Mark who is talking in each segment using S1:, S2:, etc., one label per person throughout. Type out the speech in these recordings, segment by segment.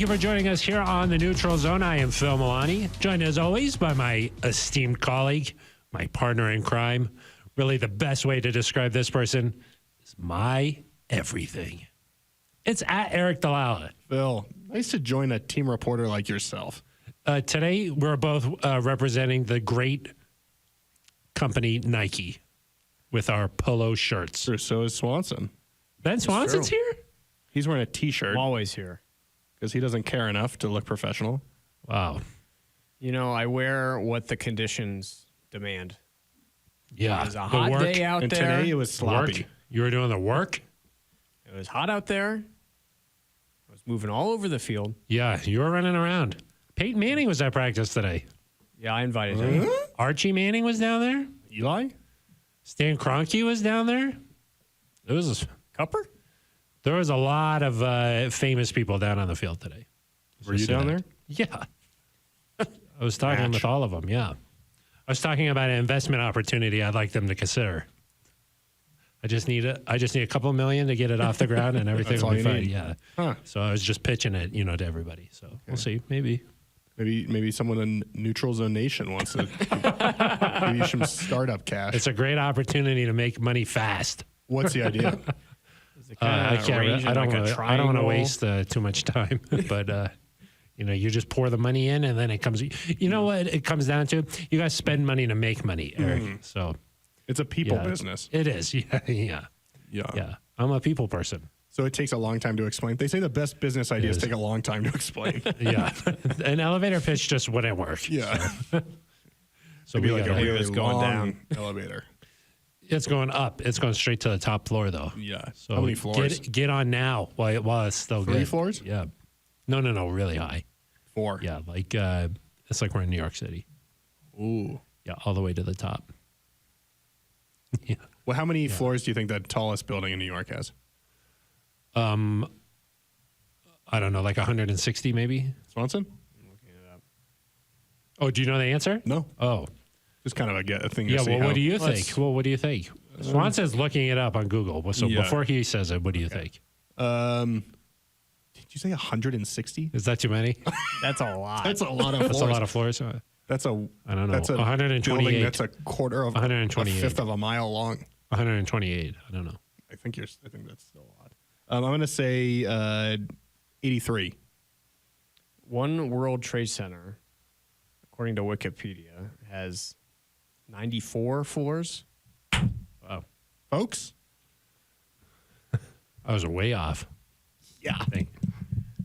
S1: Thank you for joining us here on the Neutral Zone. I am Phil Milani, joined as always by my esteemed colleague, my partner in crime. Really, the best way to describe this person is my everything. It's at Eric Dalala.
S2: Phil, nice to join a team reporter like yourself.
S1: Today, we're both representing the great company Nike with our polo shirts.
S2: Sure, so is Swanson.
S1: Ben Swanson's here?
S2: He's wearing a T-shirt
S3: I'm always here.
S2: because he doesn't care enough to look professional.
S1: Wow.
S3: You know, I wear what the conditions demand.
S1: Yeah.
S3: It was a
S1: The
S3: hot
S1: work
S3: day out
S2: And
S3: there.
S2: today it was sloppy.
S1: Work. You were doing the work?
S3: It was hot out there. I was moving all over the field.
S1: Yeah, you were running around. Peyton Manning was at practice today.
S3: Yeah, I invited him.
S1: Archie Manning was down there.
S2: Eli?
S1: Stan Kroenke was down there. There was
S3: Cupper?
S1: a lot of famous people down on the field today.
S2: Were you down there?
S1: Yeah. I was talking with all of them, yeah. I was talking about an investment opportunity I'd like them to consider. I just need a couple million to get it off the ground and everything
S2: That's
S1: will
S2: all
S1: be
S2: you
S1: fine.
S2: need.
S1: Yeah.
S2: Huh.
S1: So I was just pitching it, to everybody. So we'll see. Maybe.
S2: Maybe someone in Neutral Zone Nation wants to give you some startup cash.
S1: It's a great opportunity to make money fast.
S2: What's the idea?
S3: Is it
S1: I
S3: kinda
S1: can't.
S3: arranged
S1: I
S3: in
S1: don't
S3: like a
S1: want to. I don't want to
S3: triangle?
S1: waste too much time. But you just pour the money in, and then it comes. You know what it comes down to? You guys spend money to make money, Eric. So
S2: It's a people
S1: yeah,
S2: business.
S1: It is. Yeah.
S2: Yeah.
S1: I'm a people person.
S2: So it takes a long time to explain. They say the best business ideas
S1: is.
S2: take a long time to explain.
S1: Yeah. An elevator pitch just wouldn't work.
S2: Yeah.
S1: So
S2: It'd be
S1: we
S2: like a
S1: gotta-
S2: really
S3: it's going
S2: long
S3: down.
S2: elevator.
S1: It's going up. It's going straight to the top floor, though.
S2: Yeah.
S1: So
S2: How many floors?
S1: Get on now while it's still good.
S2: 3 floors?
S1: Yeah. No, really high.
S2: 4.
S1: Yeah, like it's like we're in New York City.
S2: Ooh.
S1: Yeah, all the way to the top. Yeah.
S2: Well, how many floors do you think the tallest building in New York has?
S1: I don't know, like 160 maybe.
S2: Swanson?
S1: Oh, do you know the answer?
S2: No.
S1: Oh,
S2: Just kind of a thing to
S1: yeah.
S2: see
S1: Well,
S2: how-
S1: what do you
S3: Let's-
S1: think? Well, what do you think? Swanson's looking it up on Google. So
S2: Yeah.
S1: before he says it, what do you think?
S2: Did you say 160?
S1: Is that too many?
S3: That's a lot.
S2: That's a lot of
S1: That's
S2: floors.
S1: a lot of floors.
S2: That's a
S1: I don't know.
S2: That's a
S1: 128.
S2: building that's a quarter of
S1: 128.
S2: a fifth of a mile long.
S1: 128. I don't know.
S2: I think that's still a lot. I'm going to say 83.
S3: One World Trade Center, according to Wikipedia, has 94 floors.
S1: Wow.
S2: Folks?
S1: I was way off.
S2: Yeah.
S1: I think.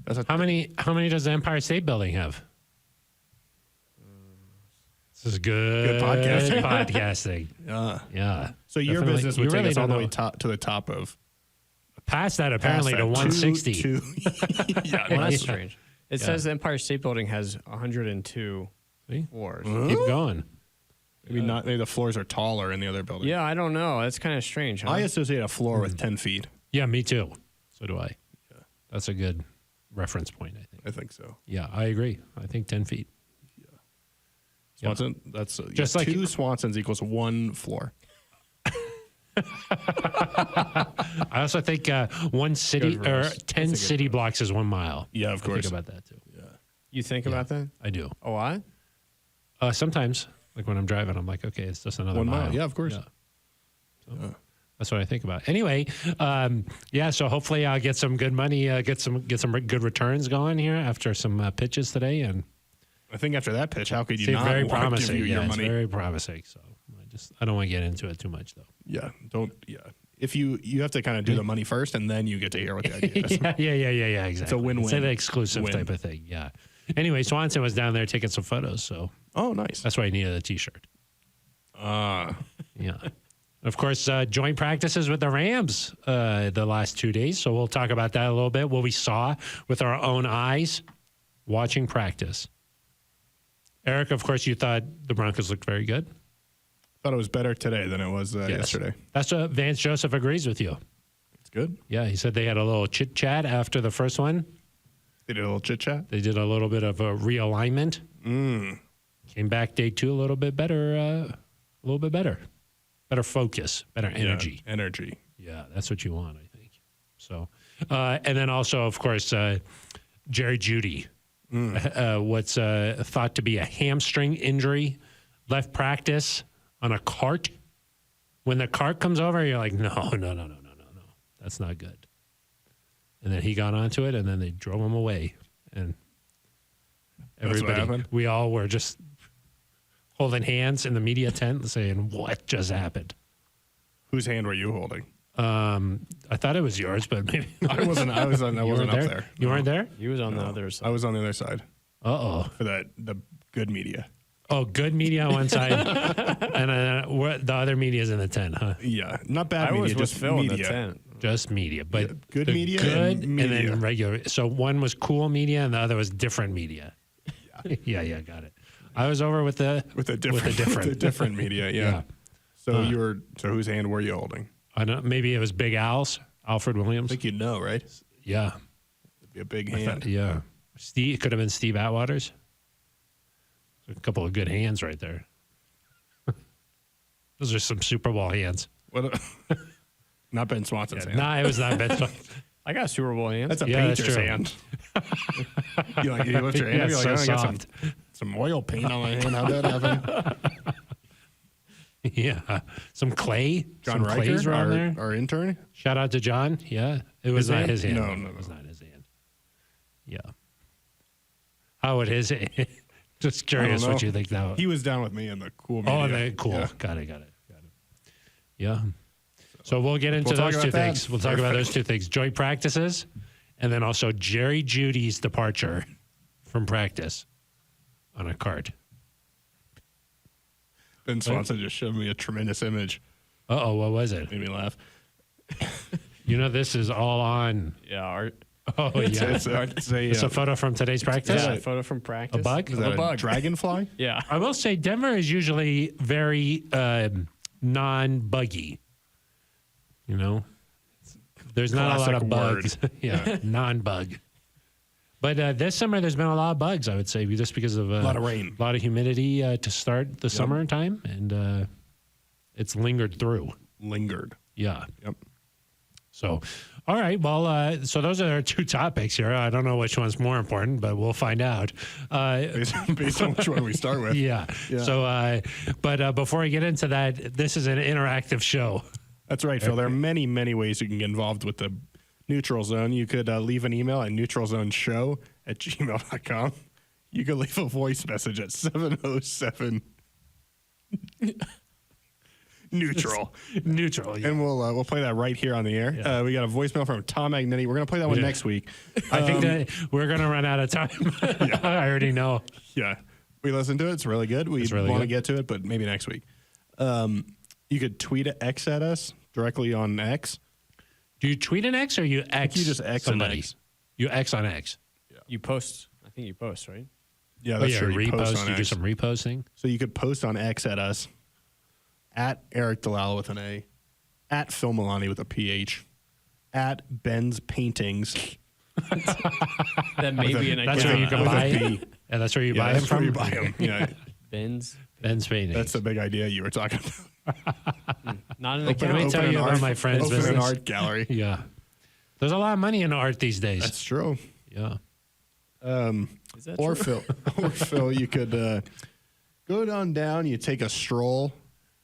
S2: That's a
S1: How many does the Empire State Building have? This is good
S2: podcasting.
S1: podcasting. Yeah.
S2: So your
S1: Definitely.
S2: business would
S1: You
S2: take
S1: really
S2: us all
S1: don't
S2: the way
S1: know.
S2: to the top of
S1: Past that, apparently,
S2: past
S1: to
S2: that.
S1: 160.
S2: Yeah.
S3: Well, that's
S1: Yeah.
S3: strange. It says the Empire State Building has 102
S1: See?
S3: floors.
S1: Keep going.
S2: Maybe the floors are taller in the other building.
S3: Yeah, I don't know. That's kind of strange. Huh?
S2: I associate a floor with 10 feet.
S1: Yeah, me too. So do I. That's a good reference point, I think.
S2: I think so.
S1: Yeah, I agree. I think 10 feet.
S2: Swanson, that's
S1: Just like-
S2: 2 Swansons equals 1 floor.
S1: I also think one city
S3: Good
S1: or
S3: verse.
S1: 10
S3: That's a good
S1: city blocks is 1 mile.
S2: Yeah, of
S1: I
S2: course.
S1: think about that too.
S3: You think about that?
S1: I do.
S3: A lot?
S1: Sometimes, like when I'm driving, I'm like, okay, it's just another
S2: 1 mile.
S1: mile.
S2: Yeah, of course.
S1: So, that's what I think about. Anyway, so hopefully I'll get some good money, get some good returns going here after some pitches today, and
S2: I think after that pitch, how could you
S1: it's
S2: not
S1: very
S2: want to
S1: promising.
S2: give you
S1: Yeah,
S2: your
S1: it's
S2: money?
S1: very promising. So I don't want to get into it too much though.
S2: Yeah, don't. Yeah, if you have to kind of do the money first, and then you get to hear what the idea is.
S1: Yeah, exactly.
S2: It's a win-win.
S1: It's an exclusive
S2: Win.
S1: type of thing. Yeah. Anyway, Swanson was down there taking some photos, so
S2: Oh, nice.
S1: that's why he needed a T-shirt. Yeah. Of course, joint practices with the Rams the last 2 days. So we'll talk about that a little bit. What we saw with our own eyes watching practice. Eric, of course, you thought the Broncos looked very good.
S2: Thought it was better today than it was
S1: Yes.
S2: yesterday.
S1: That's what Vance Joseph agrees with you.
S2: It's good.
S1: Yeah, he said they had a little chit chat after the first one.
S2: They did a little chit chat.
S1: They did a little bit of a realignment. Came back day 2 a little bit better. Better focus, better energy.
S2: Yeah, energy.
S1: Yeah, that's what you want, I think. So, and then also, of course, Jerry Jeudy. What's thought to be a hamstring injury, left practice on a cart. When the cart comes over, you're like, no. That's not good. And then he got onto it, and then they drove him away. And everybody, we all were just holding hands in the media tent saying, what just happened?
S2: Whose hand were you holding?
S1: I thought it was yours, but maybe
S2: I wasn't up there.
S1: You weren't there?
S3: He was on the other side.
S2: I was on the other side.
S1: Uh-oh.
S2: For the good media.
S1: Oh, good media on one side, and the other media is in the tent, huh?
S2: Yeah, not bad media,
S3: was
S2: just
S3: with Phil
S2: media.
S3: in the tent.
S1: Just media, but
S2: good media
S1: good
S2: and media.
S1: then regular. So one was cool media and the other was different media. Yeah, got it. I was over with the
S2: different media. Yeah. So so whose hand were you holding?
S1: I don't. Maybe it was Big Al's, Alfred Williams.
S2: I think you'd know, right?
S1: Yeah,
S2: It'd be a big hand.
S1: Yeah, Steve, it could have been Steve Atwater's. A couple of good hands right there. Those are some Super Bowl hands.
S2: Not Ben Swanson's hand.
S1: Nah, it was not Ben Swanson.
S3: I got Super Bowl hands.
S2: That's a
S1: that's
S2: painter's
S1: true.
S2: hand. you lift your hand
S1: Yeah,
S2: up, you're
S1: so
S2: like, I got
S1: soft.
S2: some oil paint on my hand. How'd that happen?
S1: Yeah, some clay.
S2: John
S1: some clays were on there.
S2: Riker, our intern.
S1: Shout out to John. Yeah, it was not his hand.
S2: No.
S1: It was not his hand. Yeah. How would his? Just curious what you think now.
S2: He was down with me in the cool media.
S1: Oh, cool.
S2: Yeah.
S1: Got it. Yeah. So we'll get into those two things. We'll talk about those two things: joint practices, and then also Jerry Judy's departure from practice on a cart.
S2: Ben Swanson just showed me a tremendous image.
S1: Uh-oh, what was it?
S2: Made me laugh.
S1: This is all on.
S3: Yeah, art.
S1: Oh, yeah. It's a photo from today's practice?
S3: Yeah, a photo from practice.
S1: A bug?
S2: Is that
S3: a bug.
S2: Dragonfly?
S3: Yeah.
S1: I will say Denver is usually very non-buggy. There's not a lot of bugs. Yeah, non-bug. But this summer, there's been a lot of bugs, I would say, just because of
S2: a lot of rain.
S1: A lot of humidity to start the summertime, and it's lingered through. Yeah.
S2: Yep.
S1: So, all right. Well, so those are our two topics here. I don't know which one's more important, but we'll find out.
S2: Based on which one we start with.
S1: Yeah. So, but before I get into that, this is an interactive show.
S2: That's right, Phil. There are many, many ways you can get involved with the Neutral Zone. You could leave an email at neutralzoneshow@gmail.com. You could leave a voice message at 707 neutral.
S1: Neutral. Yeah.
S2: And we'll play that right here on the air.
S1: Yeah.
S2: We got a voicemail from Tom Magnetti. We're going to play that one next week.
S1: I think that we're going to run out of time. I already know.
S2: Yeah. We listened to it. It's really good. We want to get to it, but maybe next week. You could tweet X at us directly on X.
S1: Do you tweet an X or you X?
S2: You just X
S1: somebody?
S2: X.
S1: You X on X.
S2: Yeah.
S3: You post. I think you post, right?
S2: Yeah, that's true.
S1: You
S2: post on
S1: do
S2: X.
S1: some reposting.
S2: So you could post on X at us, at Eric Dalal with an A, at Phil Milani with a PH, at Ben's Paintings.
S3: That may be an
S1: That's where you can buy. And that's where you buy them
S2: that's
S1: from.
S2: where you buy them. Yeah,
S3: Ben's
S1: Paintings.
S2: that's the big idea you were talking about.
S3: not in
S1: Let me
S3: account.
S1: tell you about my friend's
S2: Open an
S1: business.
S2: art gallery.
S1: Yeah. There's a lot of money in art these days.
S2: That's true.
S1: Yeah.
S3: Is that
S2: Or
S3: true?
S2: Phil, you could go down. You take a stroll,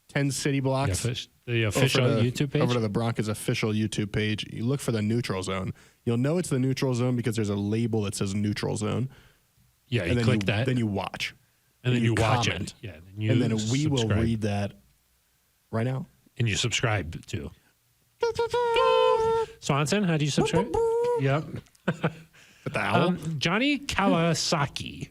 S2: 10 city blocks.
S1: The official YouTube page.
S2: Over to the Broncos official YouTube page. You look for the Neutral Zone. You'll know it's the Neutral Zone because there's a label that says Neutral Zone.
S1: Yeah, you
S2: and then
S1: click that.
S2: Then you watch.
S1: And then you watch
S2: comment.
S1: it. Yeah.
S2: And then we will read that right now.
S1: And you subscribe to. Swanson, how do you subscribe? Yep.
S2: But the owl?
S1: Johnny Kawasaki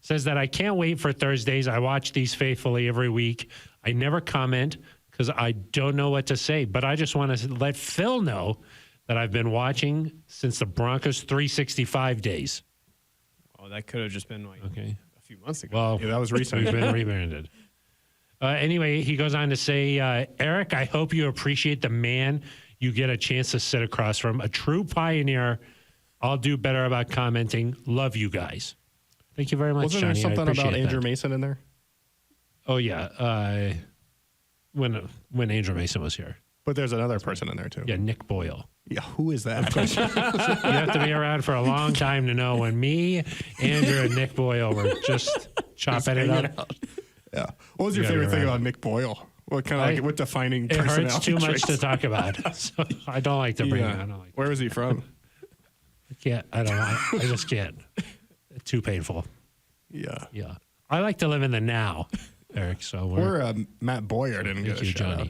S1: says that I can't wait for Thursdays. I watch these faithfully every week. I never comment because I don't know what to say, but I just want to let Phil know that I've been watching since the Broncos 365 days.
S3: Oh, that could have just been like
S1: Okay.
S3: a few months ago.
S1: Well,
S2: Yeah, that was recent.
S1: we've been rebranded. Anyway, he goes on to say, Eric, I hope you appreciate the man you get a chance to sit across from. A true pioneer. I'll do better about commenting. Love you guys. Thank you very much,
S2: Wasn't
S1: Johnny.
S2: there something
S1: I appreciate
S2: about Andrew
S1: that.
S2: Mason in there?
S1: Oh, yeah. When Andrew Mason was here.
S2: But there's another person in there, too.
S1: Yeah, Nick Boyle.
S2: Yeah, who is that?
S1: You have to be around for a long time to know when me, Andrew, and Nick Boyle were just chopping it up.
S2: Yeah. What was your
S1: You gotta
S2: favorite
S1: be
S2: thing
S1: around.
S2: about Nick Boyle? What kind of what defining
S1: It hurts
S2: personality
S1: too much
S2: traits?
S1: to talk about. So I don't like to bring it. I don't like.
S2: Where was he from?
S1: I can't. I don't. I just can't. It's too painful.
S2: Yeah.
S1: Yeah. I like to live in the now, Eric. So we're.
S2: Or Matt Boyer didn't get
S1: Thank
S2: a
S1: you,
S2: shout
S1: Johnny.
S2: out.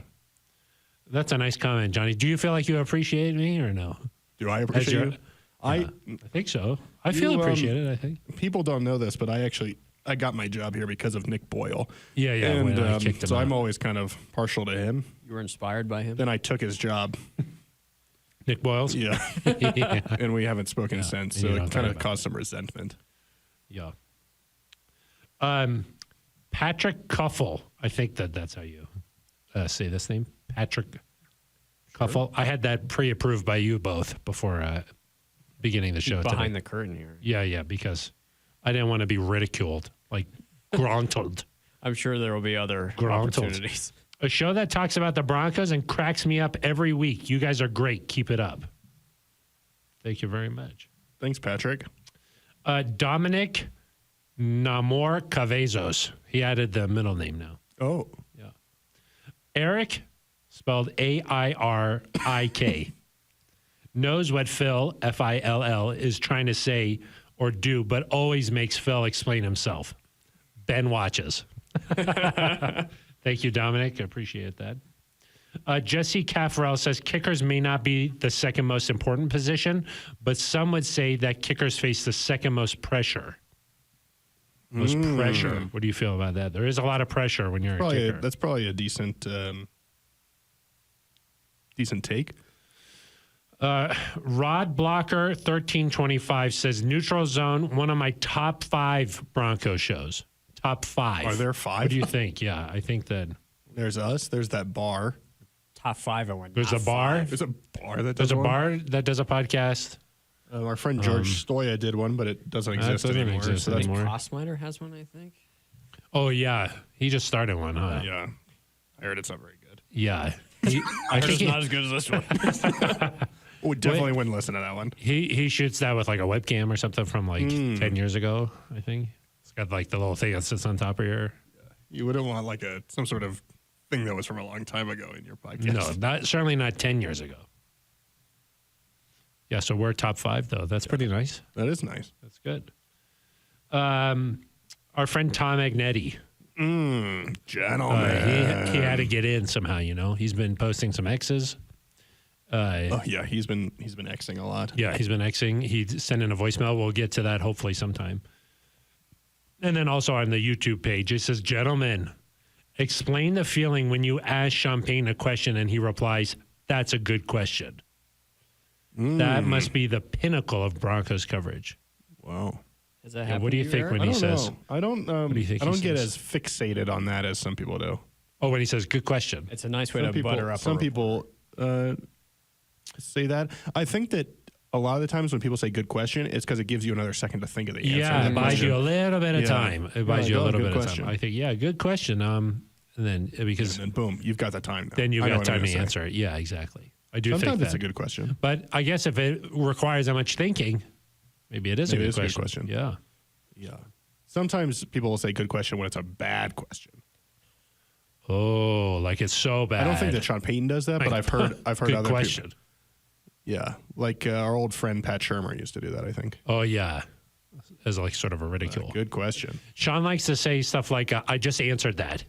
S1: That's a nice comment, Johnny. Do you feel like you appreciate me or no?
S2: Do I
S1: As
S2: appreciate
S1: your-
S2: you? I
S1: I think so. I feel appreciated. I think.
S2: people don't know this, but I got my job here because of Nick Boyle.
S1: Yeah, yeah.
S2: And
S1: when I kicked him
S2: so
S1: out.
S2: I'm always kind of partial to him.
S3: You were inspired by him?
S2: Then I took his job.
S1: Nick Boyles.
S2: Yeah.
S1: yeah.
S2: And we haven't spoken since,
S1: and
S2: so
S1: you
S2: it
S1: don't
S2: kind
S1: talk
S2: of
S1: about
S2: caused some resentment.
S1: Yeah. Patrick Cuffle. I think that's how you say this name. Patrick Cuffle. I had that pre-approved by you both before beginning the show
S3: Behind
S1: today.
S3: the curtain here.
S1: Yeah, because I didn't want to be ridiculed, like gruntled.
S3: I'm sure there will be other
S1: Gruntled.
S3: opportunities.
S1: A show that talks about the Broncos and cracks me up every week. You guys are great. Keep it up. Thank you very much.
S2: Thanks, Patrick.
S1: Dominic Namor Cavezos. He added the middle name now.
S2: Oh,
S1: Yeah. Eric, spelled A-I-R-I-K, knows what Phil, F-I-L-L, is trying to say or do, but always makes Phil explain himself. Ben watches. Thank you, Dominic. I appreciate that. Jesse Caffarel says kickers may not be the second most important position, but some would say that kickers face the second most pressure. Most pressure. What do you feel about that? There is a lot of pressure when you're a kicker.
S2: that's probably a decent take.
S1: Rod Blocker 1325 says Neutral Zone, one of my top 5 Bronco shows. Top 5.
S2: Are there 5?
S1: What do you think? Yeah, I think that
S2: There's us. There's that bar.
S3: Top 5, I went.
S1: there's
S3: top
S1: a bar.
S3: five.
S2: There's a bar that
S1: There's
S2: does
S1: a
S2: one.
S1: bar that does a podcast.
S2: Our friend George Stoya did one, but it doesn't exist
S1: doesn't
S2: anymore.
S1: exist
S2: so that's-
S1: anymore.
S3: Crossminer has one, I think.
S1: Oh yeah, he just started one, huh?
S2: Yeah, I heard it's not very good.
S1: Yeah. I think
S3: as good as this one.
S2: We definitely wouldn't listen to that one.
S1: he shoots that with like a webcam or something from like 10 years ago, I think. It's got like the little thing that sits on top of your.
S2: You wouldn't want like some sort of thing that was from a long time ago in your podcast.
S1: No, certainly not 10 years ago. Yeah, so we're top 5 though. That's pretty nice.
S2: That is nice.
S1: That's good. Our friend Tom Agnetti,
S2: Gentlemen.
S1: he had to get in somehow. You know, he's been posting some X's.
S2: Oh yeah, he's been Xing a lot.
S1: Yeah, he's been Xing. He sent in a voicemail. We'll get to that hopefully sometime. And then also on the YouTube page, it says, "Gentlemen, explain the feeling when you ask Champagne a question and he replies, 'That's a good question.' That must be the pinnacle of Broncos coverage."
S2: Wow.
S3: Has that
S1: Yeah,
S3: happened
S1: what do you
S3: to
S1: think
S3: Eric?
S1: when
S2: I
S1: he
S2: don't
S1: says?
S2: know. I don't.
S1: do you think
S2: I
S1: he
S2: don't get
S1: says?
S2: as fixated on that as some people do.
S1: Oh, when he says, "Good question."
S3: It's a nice way
S2: Some
S3: to
S2: people,
S3: butter up.
S2: some
S3: a
S2: people say that. I think that a lot of the times when people say "good question," it's because it gives you another second to think of the answer.
S1: Yeah,
S2: to
S1: it
S2: that
S1: buys
S2: question.
S1: you a little bit of
S2: Yeah.
S1: time. It
S2: You're
S1: buys
S2: like,
S1: you a
S2: "Oh,
S1: little
S2: good
S1: bit of
S2: question."
S1: time. I think, yeah, good question. And then because
S2: And then boom, you've got the time. Now.
S1: then you've
S2: I know
S1: got
S2: what I'm
S1: time to
S2: gonna say.
S1: answer it. Yeah, exactly. I do
S2: Sometimes
S1: think
S2: it's
S1: that.
S2: a good question.
S1: But I guess if it requires that much thinking, maybe it is
S2: Maybe
S1: a
S2: it's
S1: good
S2: a good
S1: question.
S2: question.
S1: Yeah.
S2: Yeah. Sometimes people will say "good question" when it's a bad question.
S1: Oh, like it's so bad.
S2: I don't think that Sean Payton does that, but
S1: Like,
S2: I've heard
S1: good
S2: other
S1: question.
S2: people. Yeah, like our old friend Pat Shermer used to do that. I think.
S1: Oh yeah, as like sort of a ridicule.
S2: Good question.
S1: Sean likes to say stuff like, "I just answered that."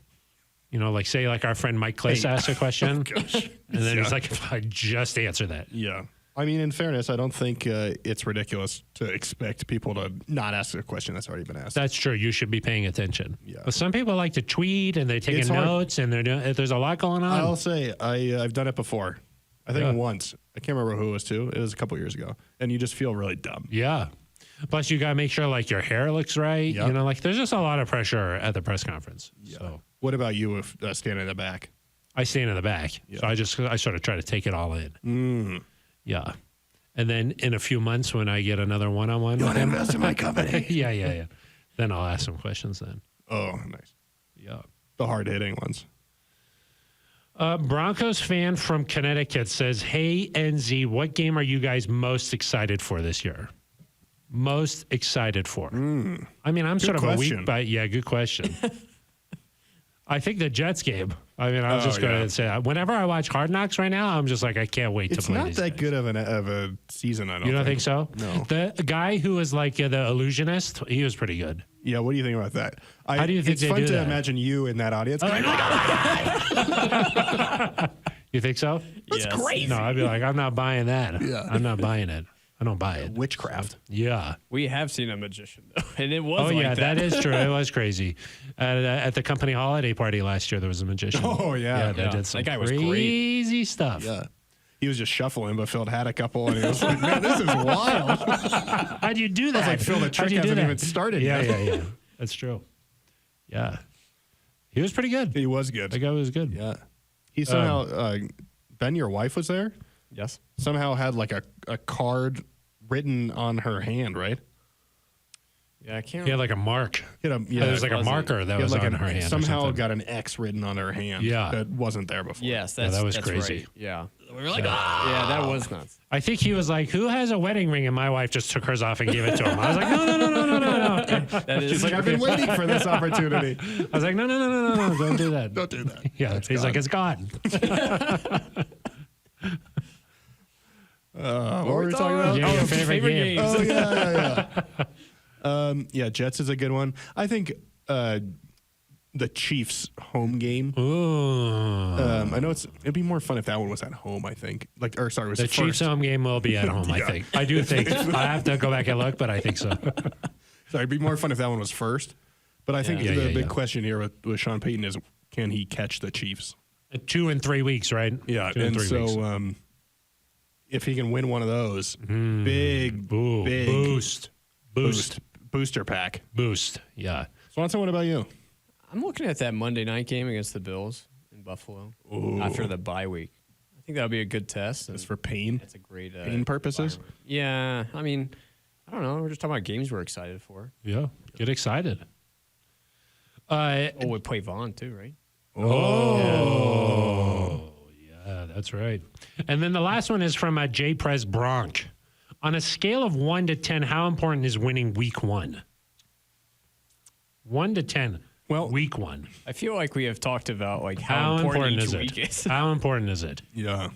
S1: You know, like say like our friend Mike Kliss asked a question, and then he's like, "I just answered that."
S2: Yeah. I mean, in fairness, I don't think it's ridiculous to expect people to not ask a question that's already been asked.
S1: That's true. You should be paying attention.
S2: Yeah.
S1: But some people like to tweet and they're taking
S2: It's hard.
S1: notes and they're doing. There's a lot going on.
S2: I'll say I've done it before. I think
S1: Yeah.
S2: once. I can't remember who it was to. It was a couple years ago, and you just feel really dumb.
S1: Yeah. Plus, you got to make sure like your hair looks right.
S2: Yep.
S1: You know, like there's just a lot of pressure at the press conference. So
S2: What about you if standing in the back?
S1: I stand in the back. So I sort of try to take it all in. Yeah. And then in a few months when I get another one-on-one with him,
S2: invest in my company?
S1: yeah. Then I'll ask some questions then.
S2: Oh, nice.
S1: Yeah.
S2: The hard hitting ones.
S1: Broncos fan from Connecticut says, "Hey NZ, what game are you guys most excited for this year? Most excited for?" I mean, I'm sort of a weak, but yeah, good question. I think the Jets game. I mean, I was just going to say that. Whenever I watch Hard Knocks right now, I'm just like, I can't wait to play these
S2: It's not that good of a season, I don't think.
S1: You don't think so?
S2: No.
S1: The guy who was like the illusionist, he was pretty good.
S2: Yeah, what do you think about that?
S1: How do you think
S2: it's
S1: they
S2: fun
S1: do
S2: to
S1: that?
S2: imagine you in that audience. Going,
S1: You think so?
S3: That's
S2: crazy.
S1: No, I'd be like, I'm not buying that.
S2: Yeah.
S1: I'm not buying it. I don't buy it.
S2: Witchcraft.
S1: Yeah.
S3: We have seen a magician, though, and it was
S1: Oh,
S3: like
S1: yeah,
S3: that.
S1: that is true. It was crazy. At the company holiday party last year, there was a magician.
S2: Oh, yeah.
S1: Yeah, they
S3: Yeah.
S1: did some
S3: That guy was great.
S1: crazy stuff.
S2: Yeah. He was just shuffling, but Phil had a couple, and he was like, man, this is wild.
S1: How'd you do that?
S2: I was like, Phil, the
S1: How'd
S2: trick
S1: you do
S2: hasn't
S1: that?
S2: even started
S1: Yeah,
S2: yet.
S1: yeah. That's true. Yeah. He was pretty good.
S2: He was good.
S1: That guy was good.
S2: Yeah. He somehow, Ben, your wife was there?
S3: Yes.
S2: Somehow had like a card written on her hand, right?
S3: Yeah, I can't.
S1: He had like a mark.
S2: He had
S1: There was like a
S3: was it?
S1: marker that
S2: he had
S1: was
S2: like
S1: on her hand. or
S2: somehow
S1: something.
S2: got an X written on her hand.
S1: Yeah.
S2: That wasn't there before.
S3: Yes,
S1: Yeah,
S3: that's,
S1: that was
S3: that's
S1: crazy.
S3: Right. Yeah. We were like, yeah, that was nuts.
S1: I think he was like, "Who has a wedding ring?" And my wife just took hers off and gave it to him. I was like, "No."
S3: That is
S2: She's like, I've been waiting for this opportunity.
S1: I was like, "No, don't do that.
S2: Don't do that.
S1: Yeah, he's like, "It's gone."
S2: What were we talking about?
S1: Yeah, your favorite game.
S3: games.
S2: Oh, yeah. Yeah, Jets is a good one. I think the Chiefs home game.
S1: Ooh.
S2: I know it'd be more fun if that one was at home, I think. Like, or sorry, it was
S1: The
S2: first.
S1: Chiefs home game will be at home, I think. I do think. I have to go back and look, but I think so.
S2: Sorry, it'd be more fun if that one was first. But I think
S1: Yeah,
S2: the
S1: yeah,
S2: big
S1: yeah.
S2: question here with Sean Payton is, can he catch the Chiefs?
S1: 2 and 3 weeks, right?
S2: Yeah,
S1: 2 and
S2: and
S1: 3
S2: so
S1: weeks.
S2: if he can win one of those, big
S1: Ooh,
S2: big booster pack.
S1: Boost. Yeah.
S2: Swanson, what about you?
S3: I'm looking at that Monday night game against the Bills in Buffalo after the bye week. I think that'll be a good test.
S2: Just for pain?
S3: It's a great
S2: Pain purposes?
S3: environment. Yeah, I mean, I don't know. We're just talking about games we're excited for.
S1: Yeah. Get excited.
S3: Oh, we play Vaughn too, right?
S1: Oh, yeah, that's right. And then the last one is from J. Prez Bronk. On a scale of 1 to 10, how important is winning week 1? 1 to 10.
S2: Well,
S1: week 1.
S3: I feel like we have talked about like
S1: How important
S3: each
S1: is
S3: week
S1: it?
S3: is.
S1: How important is it?
S2: Yeah.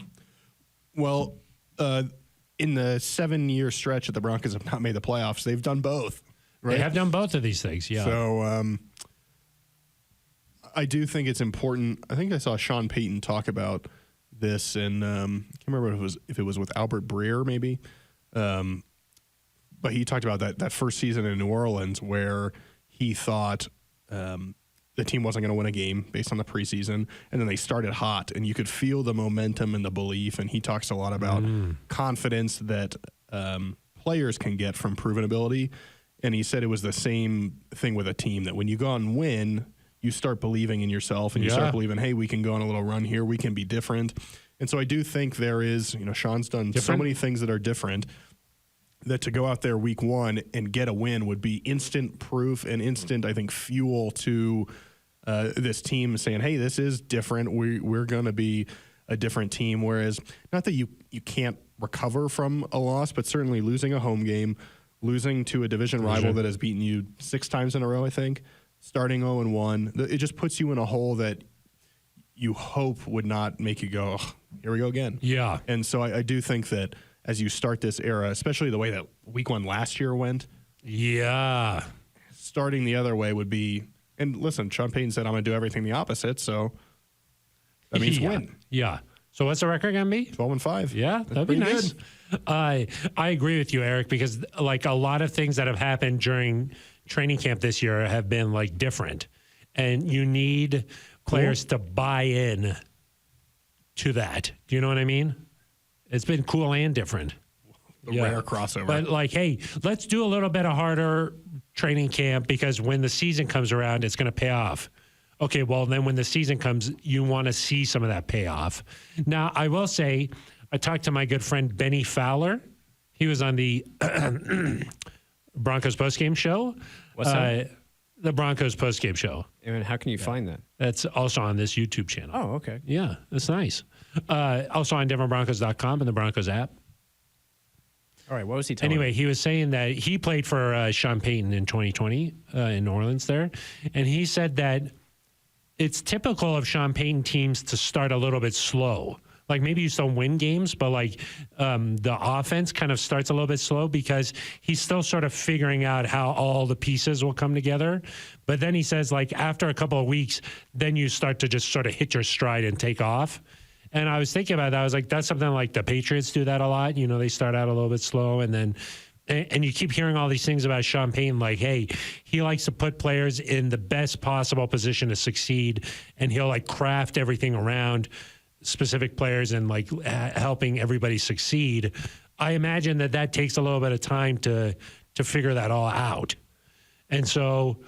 S2: Well, in the 7-year stretch that the Broncos have not made the playoffs, they've done both. Right?
S1: They have done both of these things, yeah.
S2: So I do think it's important. I think I saw Sean Payton talk about this, and I can't remember if it was with Albert Breer, maybe. But he talked about that first season in New Orleans where he thought the team wasn't going to win a game based on the preseason, and then they started hot, and you could feel the momentum and the belief. And he talks a lot about confidence that players can get from proven ability. And he said it was the same thing with a team, that when you go out and win, you start believing in yourself, and you start believing, hey, we can go on a little run here. We can be different. And so I do think there is, Sean's done so many things that are different, that to go out there week 1 and get a win would be instant proof and instant, I think, fuel to this team saying, hey, this is different. We're going to be a different team. Whereas not that you can't recover from a loss, but certainly losing a home game, losing to a division rival that has beaten you 6 times in a row, I think, starting 0-1, it just puts you in a hole that you hope would not make you go, oh, here we go again.
S1: Yeah.
S2: And so I do think that as you start this era, especially the way that week 1 last year went,
S1: Yeah.
S2: starting the other way would be, and listen, Sean Payton said, I'm going to do everything the opposite, so that means win.
S1: Yeah. So what's the record going to be?
S2: 12-5.
S1: Yeah, that'd be
S2: pretty
S1: nice. I agree with you, Eric, because like a lot of things that have happened during training camp this year have been like different, and you need players to buy in to that. Do you know what I mean? It's been cool and different.
S2: The rare crossover.
S1: But like, hey, let's do a little bit of harder training camp, because when the season comes around, it's going to pay off. Okay, well, then when the season comes, you want to see some of that payoff. Now, I will say, I talked to my good friend Benny Fowler. He was on the Broncos postgame show.
S3: What's that?
S1: The Broncos postgame show.
S3: And how can you find that?
S1: That's also on this YouTube channel.
S3: Oh, okay.
S1: Yeah, that's nice. Also on DenverBroncos.com and the Broncos app.
S3: All right, what was he telling
S1: Anyway,
S3: me?
S1: he was saying that he played for Sean Payton in 2020 in New Orleans there. And he said that it's typical of Sean Payton teams to start a little bit slow. Like maybe you still win games, but like the offense kind of starts a little bit slow because he's still sort of figuring out how all the pieces will come together. But then he says like after a couple of weeks, then you start to just sort of hit your stride and take off. And I was thinking about that. I was like, that's something like the Patriots do that a lot. You know, they start out a little bit slow and then and you keep hearing all these things about Sean Payton, like, hey, he likes to put players in the best possible position to succeed, and he'll like craft everything around specific players and like helping everybody succeed. I imagine that takes a little bit of time to figure that all out. And so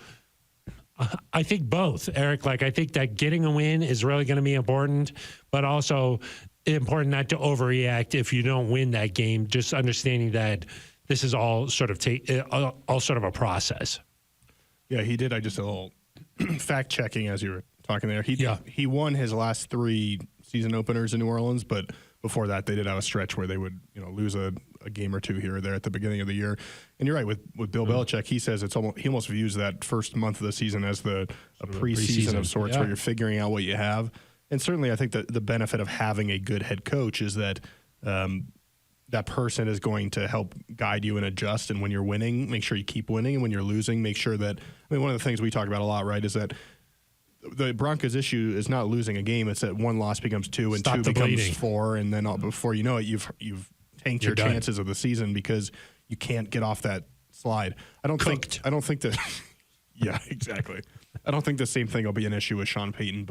S1: I think both, Eric. Like, I think that getting a win is really going to be important, but also important not to overreact if you don't win that game. Just understanding that this is all sort of a process.
S2: Yeah, he did. I just a little fact checking as you were talking there. He won his last 3 season openers in New Orleans, but before that, they did have a stretch where they would lose a game or two here or there at the beginning of the year. And you're right with Bill Belichick. He says he almost views that first month of the season as a preseason of sorts, where you're figuring out what you have. And certainly, I think that the benefit of having a good head coach is that that person is going to help guide you and adjust. And when you're winning, make sure you keep winning. And when you're losing, make sure that. I mean, one of the things we talk about a lot, right, is that the Broncos' issue is not losing a game. It's that one loss becomes 2 and 2 becomes 4, and then before you know it, you've tanked your chances of the season because you can't get off that slide. I don't think that. Yeah, exactly. I don't think the same thing will be an issue with Sean Payton,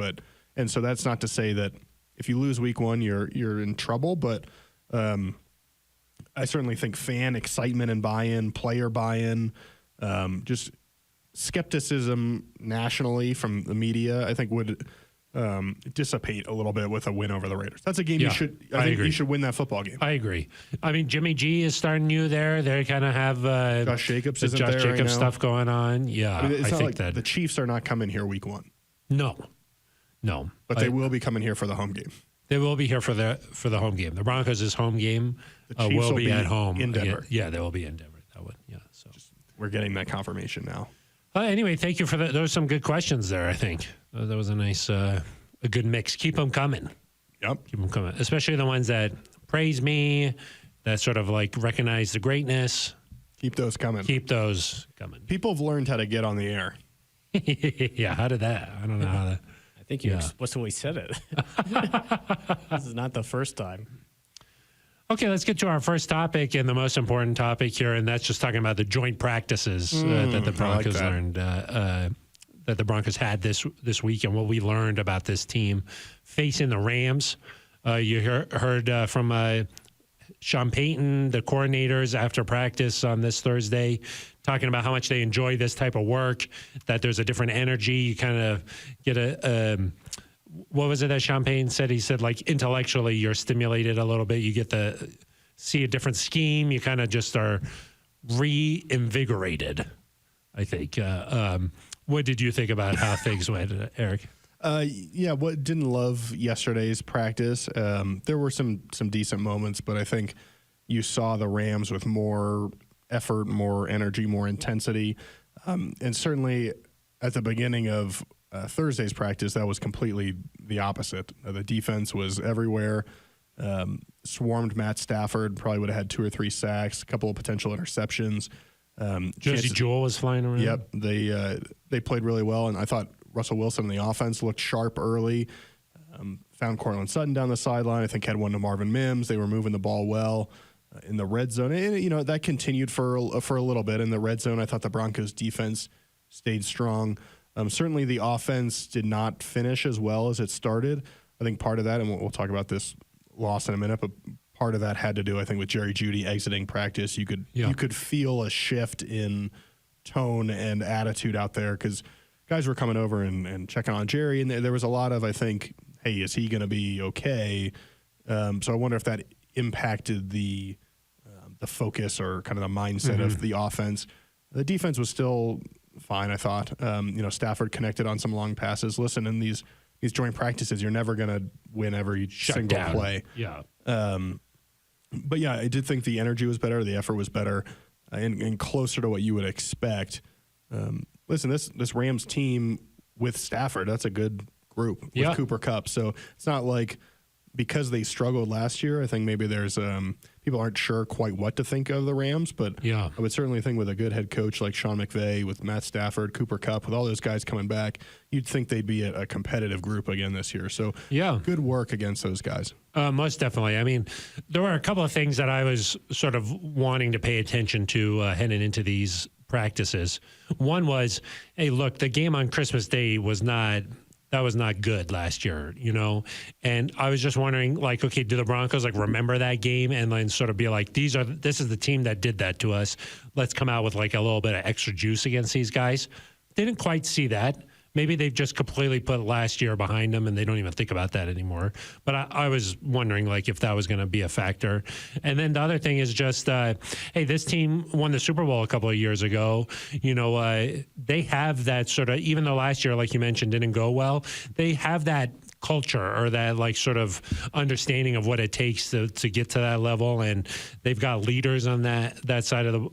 S2: and so that's not to say that if you lose week 1, you're in trouble. But I certainly think fan excitement and buy-in, player buy-in, just skepticism nationally from the media, I think would dissipate a little bit with a win over the Raiders. That's a game you should. I think you should win that football game.
S1: I agree. I mean, Jimmy G is starting new there. They kind of have
S2: Josh Jacobs isn't
S1: Josh
S2: there
S1: Jacobs
S2: right
S1: stuff going on. Yeah,
S2: I mean, it's not
S1: think
S2: like
S1: that
S2: the Chiefs are not coming here week 1.
S1: No,
S2: but they will be coming here for the home game.
S1: They will be here for the home game. The Broncos' home game will be at home
S2: in Denver.
S1: Yeah, they will be in Denver. That would So
S2: we're getting that confirmation now.
S1: Anyway, thank you for that. Those some good questions there. I think that was a nice, a good mix. Keep them coming.
S2: Yep,
S1: keep them coming. Especially the ones that praise me, that sort of like recognize the greatness.
S2: Keep those coming.
S1: Keep those coming.
S2: People have learned how to get on the air.
S1: Yeah, how did that? I don't know how to.
S3: I think you explicitly said it. This is not the first time.
S1: Okay, let's get to our first topic and the most important topic here, and that's just talking about the joint practices that the Broncos learned, that the Broncos had this week, and what we learned about this team facing the Rams. You heard from Sean Payton, the coordinators, after practice on this Thursday, talking about how much they enjoy this type of work, that there's a different energy. You kind of get what was it that Sean Payton said? He said, like, intellectually, you're stimulated a little bit. You get to see a different scheme. You kind of just are reinvigorated, I think. What did you think about how things went, Eric?
S2: What didn't love yesterday's practice. There were some decent moments, but I think you saw the Rams with more effort, more energy, more intensity. And certainly at the beginning of Thursday's practice, that was completely the opposite. The defense was everywhere, swarmed Matt Stafford, probably would have had 2 or 3 sacks, a couple of potential interceptions.
S1: Josie Jewell was flying around.
S2: Yep, they played really well, and I thought Russell Wilson in the offense looked sharp early. Found Cortland Sutton down the sideline. I think had one to Marvin Mims. They were moving the ball well in the red zone. And, that continued for a little bit. In the red zone, I thought the Broncos defense stayed strong. Certainly the offense did not finish as well as it started. I think part of that, and we'll talk about this loss in a minute, but part of that had to do, I think, with Jeudy exiting practice. You could feel a shift in tone and attitude out there because guys were coming over and checking on Jerry, and there was a lot of, I think, hey, is he going to be okay? So I wonder if that impacted the focus or kind of the mindset of the offense. The defense was still fine, I thought. Stafford connected on some long passes. Listen, in these joint practices, you're never going to win every single play.
S1: Yeah.
S2: But yeah, I did think the energy was better, the effort was better, and closer to what you would expect. Listen, this Rams team with Stafford, that's a good group with Cooper Kupp. So it's not like because they struggled last year, I think maybe there's people aren't sure quite what to think of the Rams, but I would certainly think with a good head coach like Sean McVay, with Matt Stafford, Cooper Kupp, with all those guys coming back, you'd think they'd be a competitive group again this year. So good work against those guys.
S1: Most definitely. I mean, there were a couple of things that I was sort of wanting to pay attention to heading into these practices. One was, hey, look, the game on Christmas Day was not good last year, and I was just wondering, like, okay, do the Broncos remember that game and then sort of be like, this is the team that did that to us. Let's come out with a little bit of extra juice against these guys. Didn't quite see that. Maybe they've just completely put last year behind them and they don't even think about that anymore. But I was wondering if that was going to be a factor. And then the other thing is just, hey, this team won the Super Bowl a couple of years ago. They have that sort of, even though last year, like you mentioned, didn't go well, they have that culture or that sort of understanding of what it takes to get to that level. And they've got leaders on that side of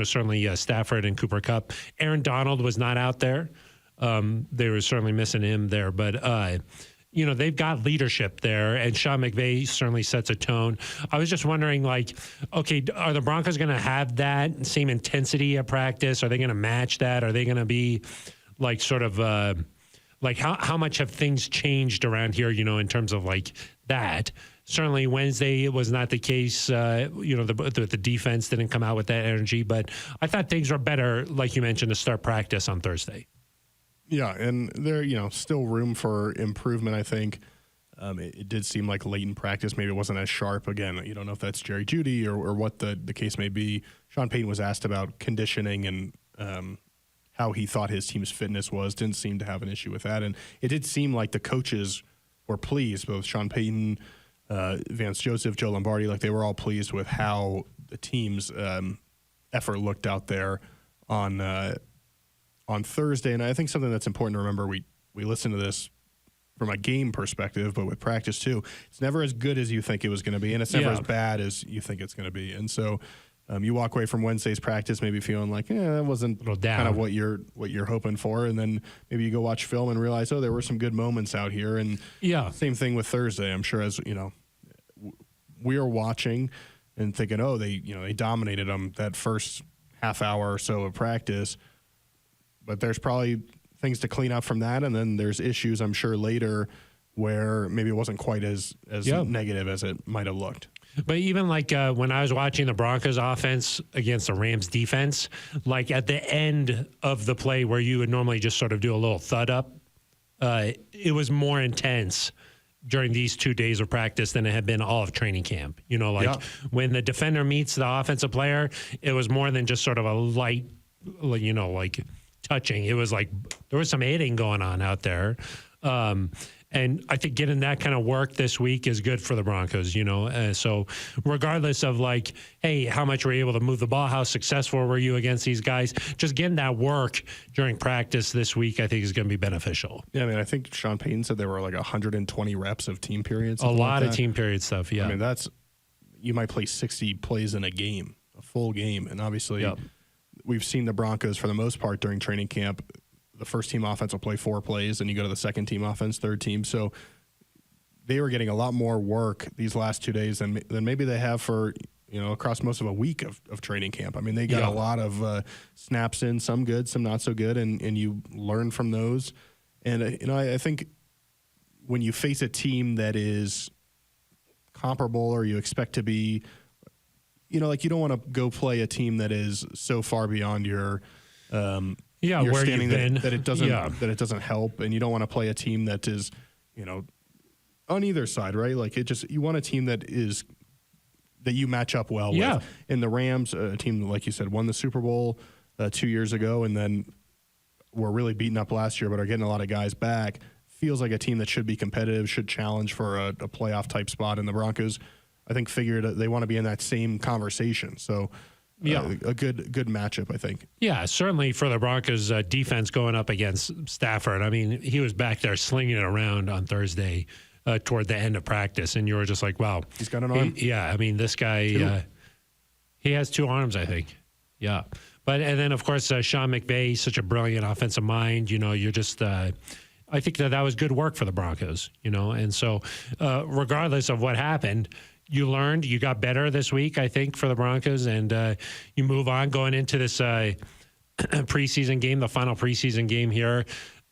S1: certainly Stafford and Cooper Kupp. Aaron Donald was not out there. They were certainly missing him there, but they've got leadership there, and Sean McVay certainly sets a tone. I was just wondering, okay, are the Broncos going to have that same intensity at practice? Are they going to match that? Are they going to be how much have things changed around here? In terms of that. Certainly Wednesday it was not the case. The defense didn't come out with that energy, but I thought things were better, like you mentioned, to start practice on Thursday.
S2: Yeah, and there, still room for improvement, I think. It did seem like late in practice, maybe it wasn't as sharp. Again, you don't know if that's Jeudy or what the case may be. Sean Payton was asked about conditioning and how he thought his team's fitness was. Didn't seem to have an issue with that. And it did seem like the coaches were pleased, both Sean Payton, Vance Joseph, Joe Lombardi, they were all pleased with how the team's effort looked out there on Thursday. And I think something that's important to remember, we listen to this from a game perspective, but with practice too, it's never as good as you think it was going to be, and it's never as bad as you think it's going to be. And so you walk away from Wednesday's practice maybe feeling like, that wasn't kind of what you're hoping for, and then maybe you go watch film and realize, there were some good moments out here. And same thing with Thursday. I'm sure as we are watching and thinking, they dominated them that first half hour or so of practice. But there's probably things to clean up from that, and then there's issues, I'm sure, later where maybe it wasn't quite as negative as it might have looked.
S1: But even when I was watching the Broncos offense against the Rams defense, at the end of the play where you would normally just sort of do a little thud up, it was more intense during these 2 days of practice than it had been all of training camp. When the defender meets the offensive player, it was more than just sort of a light, touching. It was there was some hitting going on out there. And I think getting that kind of work this week is good for the Broncos, So regardless of hey, how much were you able to move the ball, how successful were you against these guys, just getting that work during practice this week, I think is going to be beneficial.
S2: Yeah, I think Sean Payton said there were 120 reps of team periods.
S1: A lot of team period stuff, yeah.
S2: You might play 60 plays in a game, a full game. And obviously we've seen the Broncos for the most part during training camp. The first team offense will play 4 plays, and you go to the second team offense, third team. So they were getting a lot more work these last 2 days than maybe they have for across most of a week of training camp. They got a lot of snaps in, some good, some not so good, and you learn from those. And I think when you face a team that is comparable or you expect to be, you don't want to go play a team that is so far beyond your
S1: where
S2: standing
S1: you've been.
S2: that it doesn't help, and you don't want to play a team that is, on either side, right? You want a team that you match up well with. And the Rams, a team like you said, won the Super Bowl 2 years ago, and then were really beaten up last year, but are getting a lot of guys back. Feels like a team that should be competitive, should challenge for a playoff type spot. And the Broncos, I think, figured they want to be in that same conversation. So a good matchup, I think.
S1: Yeah, certainly for the Broncos defense going up against Stafford. I mean, he was back there slinging it around on Thursday toward the end of practice, and you were just like, wow.
S2: He's got an arm.
S1: I mean, this guy, he has 2 arms, I think. Yeah. And then, of course, Sean McVay, such a brilliant offensive mind. You're just I think that was good work for the Broncos, And so regardless of what happened, you learned, you got better this week, I think, for the Broncos, and you move on going into this preseason game, the final preseason game here.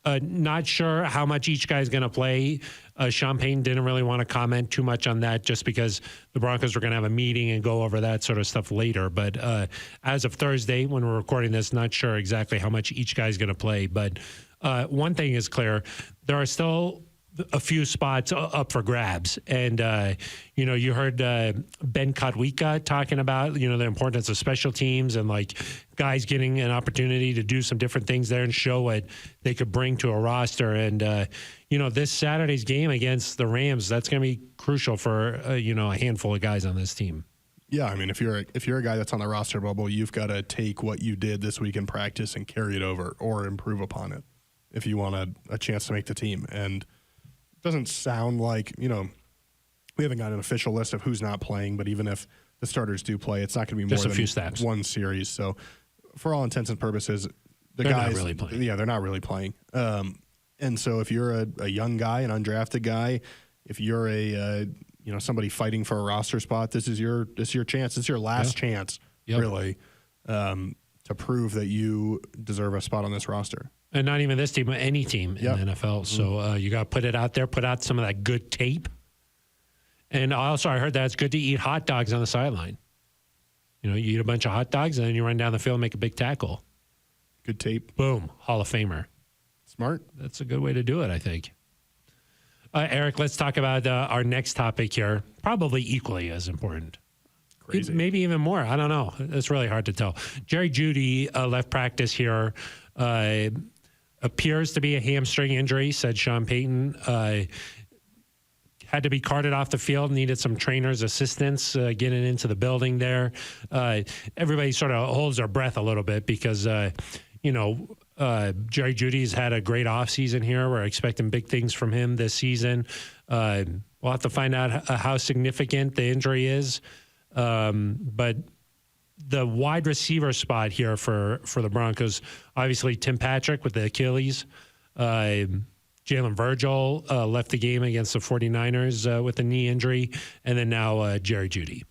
S1: Not sure how much each guy's going to play. Sean Payton didn't really want to comment too much on that just because the Broncos were going to have a meeting and go over that sort of stuff later. But as of Thursday, when we're recording this, not sure exactly how much each guy's going to play. But one thing is clear. There are still a few spots up for grabs. And, you heard Ben Kotwika talking about, the importance of special teams and like guys getting an opportunity to do some different things there and show what they could bring to a roster. And, this Saturday's game against the Rams, that's going to be crucial for, a handful of guys on this team.
S2: Yeah, I mean, if you're a guy that's on the roster bubble, you've got to take what you did this week in practice and carry it over or improve upon it if you want a chance to make the team. And doesn't sound like, we haven't got an official list of who's not playing, but even if the starters do play, it's not going to be
S1: just
S2: more
S1: a
S2: than
S1: few snaps.
S2: One series. So for all intents and purposes,
S1: they're
S2: guys,
S1: not really playing.
S2: Yeah, they're not really playing. And so if you're a young guy, an undrafted guy, if you're somebody fighting for a roster spot, this is your chance. This is your last chance, really, to prove that you deserve a spot on this roster.
S1: And not even this team, but any team in the NFL. So you got to put it out there, put out some of that good tape. And also, I heard that it's good to eat hot dogs on the sideline. You eat a bunch of hot dogs, and then you run down the field and make a big tackle.
S2: Good tape.
S1: Boom, Hall of Famer.
S2: Smart.
S1: That's a good way to do it, I think. Eric, let's talk about our next topic here. Probably equally as important.
S2: Crazy.
S1: Maybe even more. I don't know. It's really hard to tell. Jerry Jeudy left practice here. Appears to be a hamstring injury, said Sean Payton. Had to be carted off the field, needed some trainer's assistance getting into the building there. Everybody sort of holds their breath a little bit because, Jerry Jeudy's had a great offseason here. We're expecting big things from him this season. We'll have to find out how significant the injury is. But the wide receiver spot here for the Broncos, obviously Tim Patrick with the Achilles. Jalen Virgil left the game against the 49ers with a knee injury. And then now Jerry Jeudy.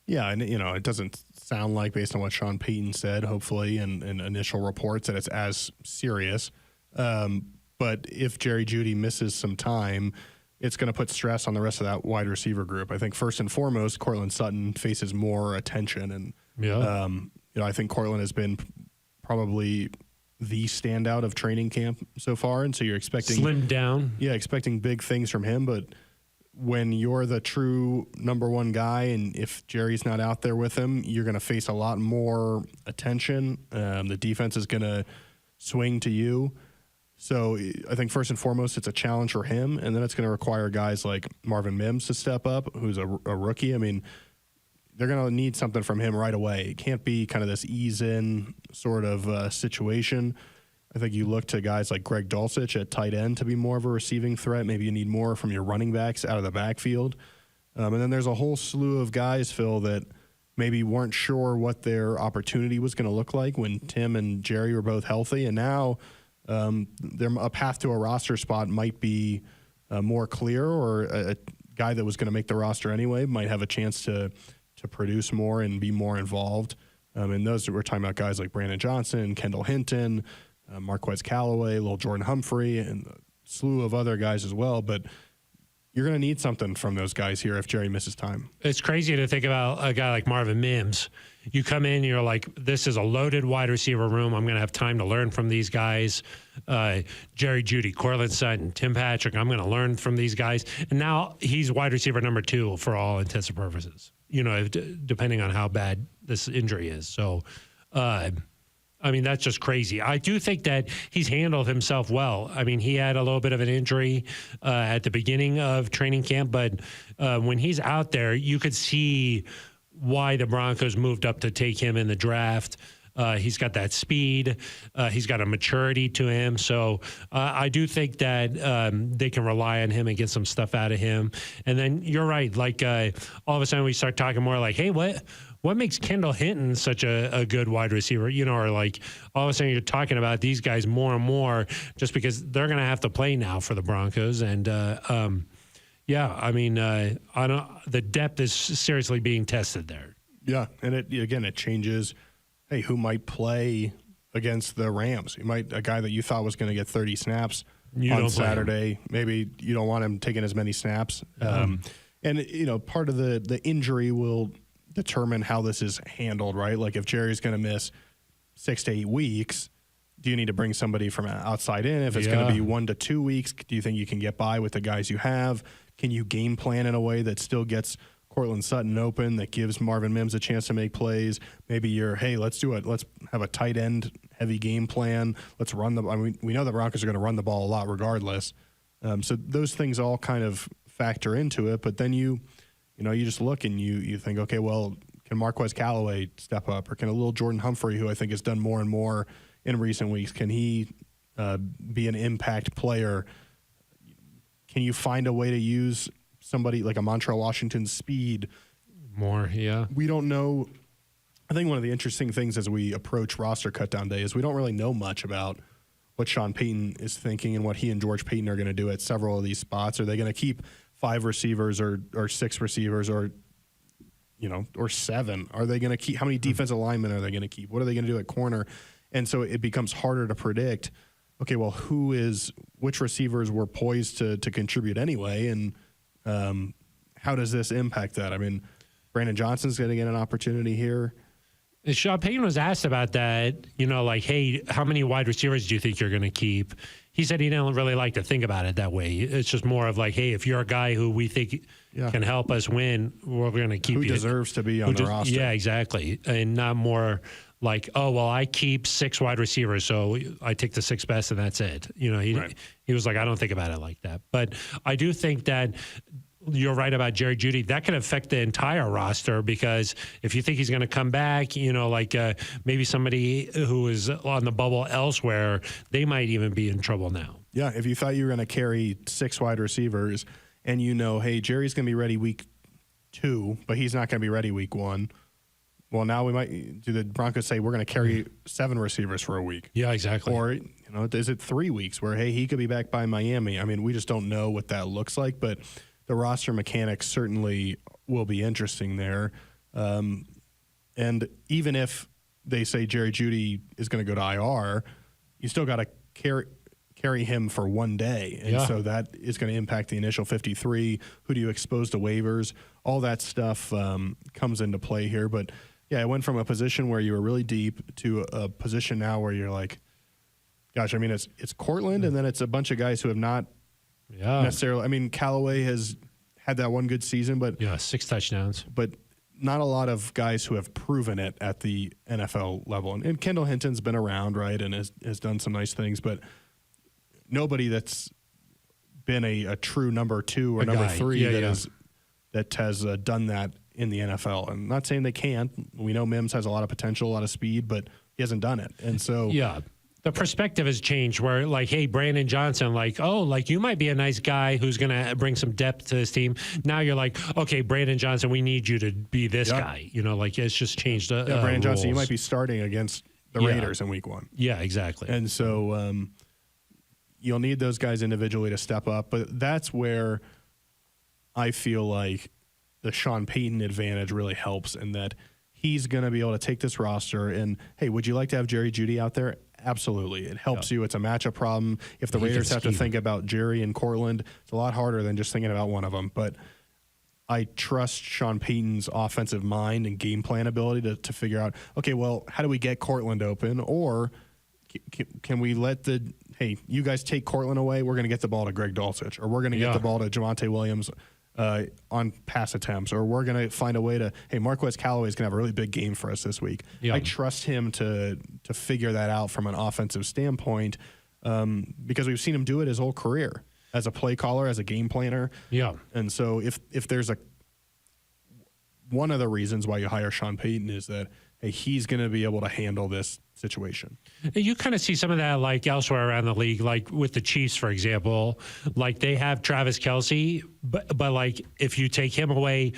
S2: Yeah, and it doesn't sound like, based on what Sean Payton said, hopefully, and initial reports, that it's as serious. But if Jerry Jeudy misses some time, it's going to put stress on the rest of that wide receiver group. I think first and foremost, Courtland Sutton faces more attention. And, I think Courtland has been probably the standout of training camp so far. And so you're expecting...
S1: Slimmed down.
S2: Yeah, expecting big things from him. But when you're the true number one guy, and if Jerry's not out there with him, you're going to face a lot more attention. The defense is going to swing to you. So I think first and foremost, it's a challenge for him, and then it's going to require guys like Marvin Mims to step up, who's a rookie. I mean, they're going to need something from him right away. It can't be kind of this ease-in sort of situation. I think you look to guys like Greg Dulcich at tight end to be more of a receiving threat. Maybe you need more from your running backs out of the backfield. And then there's a whole slew of guys, Phil, that maybe weren't sure what their opportunity was going to look like when Tim and Jerry were both healthy, and now a path to a roster spot might be more clear, or a guy that was going to make the roster anyway might have a chance to produce more and be more involved. And those, we're talking about guys like Brandon Johnson, Kendall Hinton, Marquez Callaway, Lil Jordan Humphrey, and a slew of other guys as well. But you're going to need something from those guys here if Jerry misses time.
S1: It's crazy to think about a guy like Marvin Mims. You come in, you're like, this is a loaded wide receiver room. I'm going to have time to learn from these guys. Jerry Jeudy, Courtland Sutton, Tim Patrick. I'm going to learn from these guys. And now he's wide receiver number 2 for all intents and purposes, depending on how bad this injury is. So, I mean, that's just crazy. I do think that he's handled himself well. I mean, he had a little bit of an injury at the beginning of training camp, but when he's out there, you could see why the Broncos moved up to take him in the draft. He's got that speed. He's got a maturity to him. So I do think that they can rely on him and get some stuff out of him. And then you're right. Like all of a sudden we start talking more like, hey, what makes Kendall Hinton such a good wide receiver? You know, or like all of a sudden you're talking about these guys more and more just because they're going to have to play now for the Broncos. And yeah, I mean, the depth is seriously being tested there.
S2: Yeah, and it changes. Hey, who might play against the Rams? A guy that you thought was going to get 30 snaps on Saturday. Maybe you don't want him taking as many snaps. And part of the injury will determine how this is handled, right? Like if Jerry's going to miss 6 to 8 weeks, do you need to bring somebody from outside in? If it's going to be 1 to 2 weeks, do you think you can get by with the guys you have? Can you game plan in a way that still gets Cortland Sutton open, that gives Marvin Mims a chance to make plays? Maybe let's do it. Let's have a tight end heavy game plan. Let's run we know the Broncos are going to run the ball a lot regardless. So those things all kind of factor into it. But then you just look and you think, okay, well, can Marquez Callaway step up, or can a little Jordan Humphrey, who I think has done more and more in recent weeks, can he be an impact player? Can you find a way to use somebody like a Montrell Washington's speed
S1: more? Yeah.
S2: We don't know. I think one of the interesting things as we approach roster cutdown day is we don't really know much about what Sean Payton is thinking and what he and George Payton are going to do at several of these spots. Are they going to keep 5 receivers or 6 receivers or 7? Are they going to keep, how many defensive linemen are they going to keep? What are they going to do at corner? And so it becomes harder to predict, okay, well, which receivers were poised to contribute anyway, and how does this impact that? I mean, Brandon Johnson's going to get an opportunity here.
S1: Sean Payton was asked about that, like, hey, how many wide receivers do you think you're going to keep? He said he didn't really like to think about it that way. It's just more of like, hey, if you're a guy who we think can help us win, we're going to keep you.
S2: Who deserves to be on the roster.
S1: Yeah, exactly. And not more like, oh, well, I keep 6 wide receivers, so I take the 6 best and that's it. He was like, I don't think about it like that. But I do think that you're right about Jerry Jeudy. That could affect the entire roster, because if you think he's going to come back, maybe somebody who is on the bubble elsewhere, they might even be in trouble now.
S2: Yeah, if you thought you were going to carry 6 wide receivers and hey, Jerry's going to be ready week 2, but he's not going to be ready week 1. Well, now do the Broncos say we're going to carry 7 receivers for a week?
S1: Yeah, exactly.
S2: Or, is it 3 weeks where, hey, he could be back by Miami? I mean, we just don't know what that looks like, but the roster mechanics certainly will be interesting there. And even if they say Jerry Jeudy is going to go to IR, you still got to carry him for 1 day. And so that is going to impact the initial 53. Who do you expose to waivers? All that stuff comes into play here. But, yeah, it went from a position where you were really deep to a position now where you're like, gosh, I mean, it's Cortland, and then it's a bunch of guys who have not necessarily. I mean, Callaway has had that one good season, but
S1: 6 touchdowns.
S2: But not a lot of guys who have proven it at the NFL level. And Kendall Hinton's been around, right, and has done some nice things, but nobody that's been a true number 2 or number 3 that has done that in the NFL. I'm not saying they can't. We know Mims has a lot of potential, a lot of speed, but he hasn't done it. And so
S1: the perspective has changed where, like, hey, Brandon Johnson, like, oh, like, you might be a nice guy who's going to bring some depth to this team. Now you're like, okay, Brandon Johnson, we need you to be this guy. Like, it's just changed.
S2: Brandon Johnson, you might be starting against the Raiders in week 1.
S1: Yeah, exactly.
S2: And so you'll need those guys individually to step up. But that's where I feel like the Sean Payton advantage really helps, in that he's going to be able to take this roster and, hey, would you like to have Jerry Jeudy out there? Absolutely. It helps you. It's a matchup problem. If the Raiders have to think about Jerry and Cortland, it's a lot harder than just thinking about one of them. But I trust Sean Payton's offensive mind and game plan ability to figure out, okay, well, how do we get Cortland open? Or can we let hey, you guys take Cortland away, we're going to get the ball to Greg Dulcich, or we're going to get the ball to Javonte Williams on pass attempts, or we're going to find a way to, hey, Marquez Callaway is going to have a really big game for us this week. I trust him to figure that out from an offensive standpoint, because we've seen him do it his whole career as a play caller, as a game planner.
S1: Yeah.
S2: And so if there's one of the reasons why you hire Sean Payton is that, hey, he's going to be able to handle this situation.
S1: You kind of see some of that like elsewhere around the league, like with the Chiefs, for example. Like they have Travis Kelce, but like if you take him away,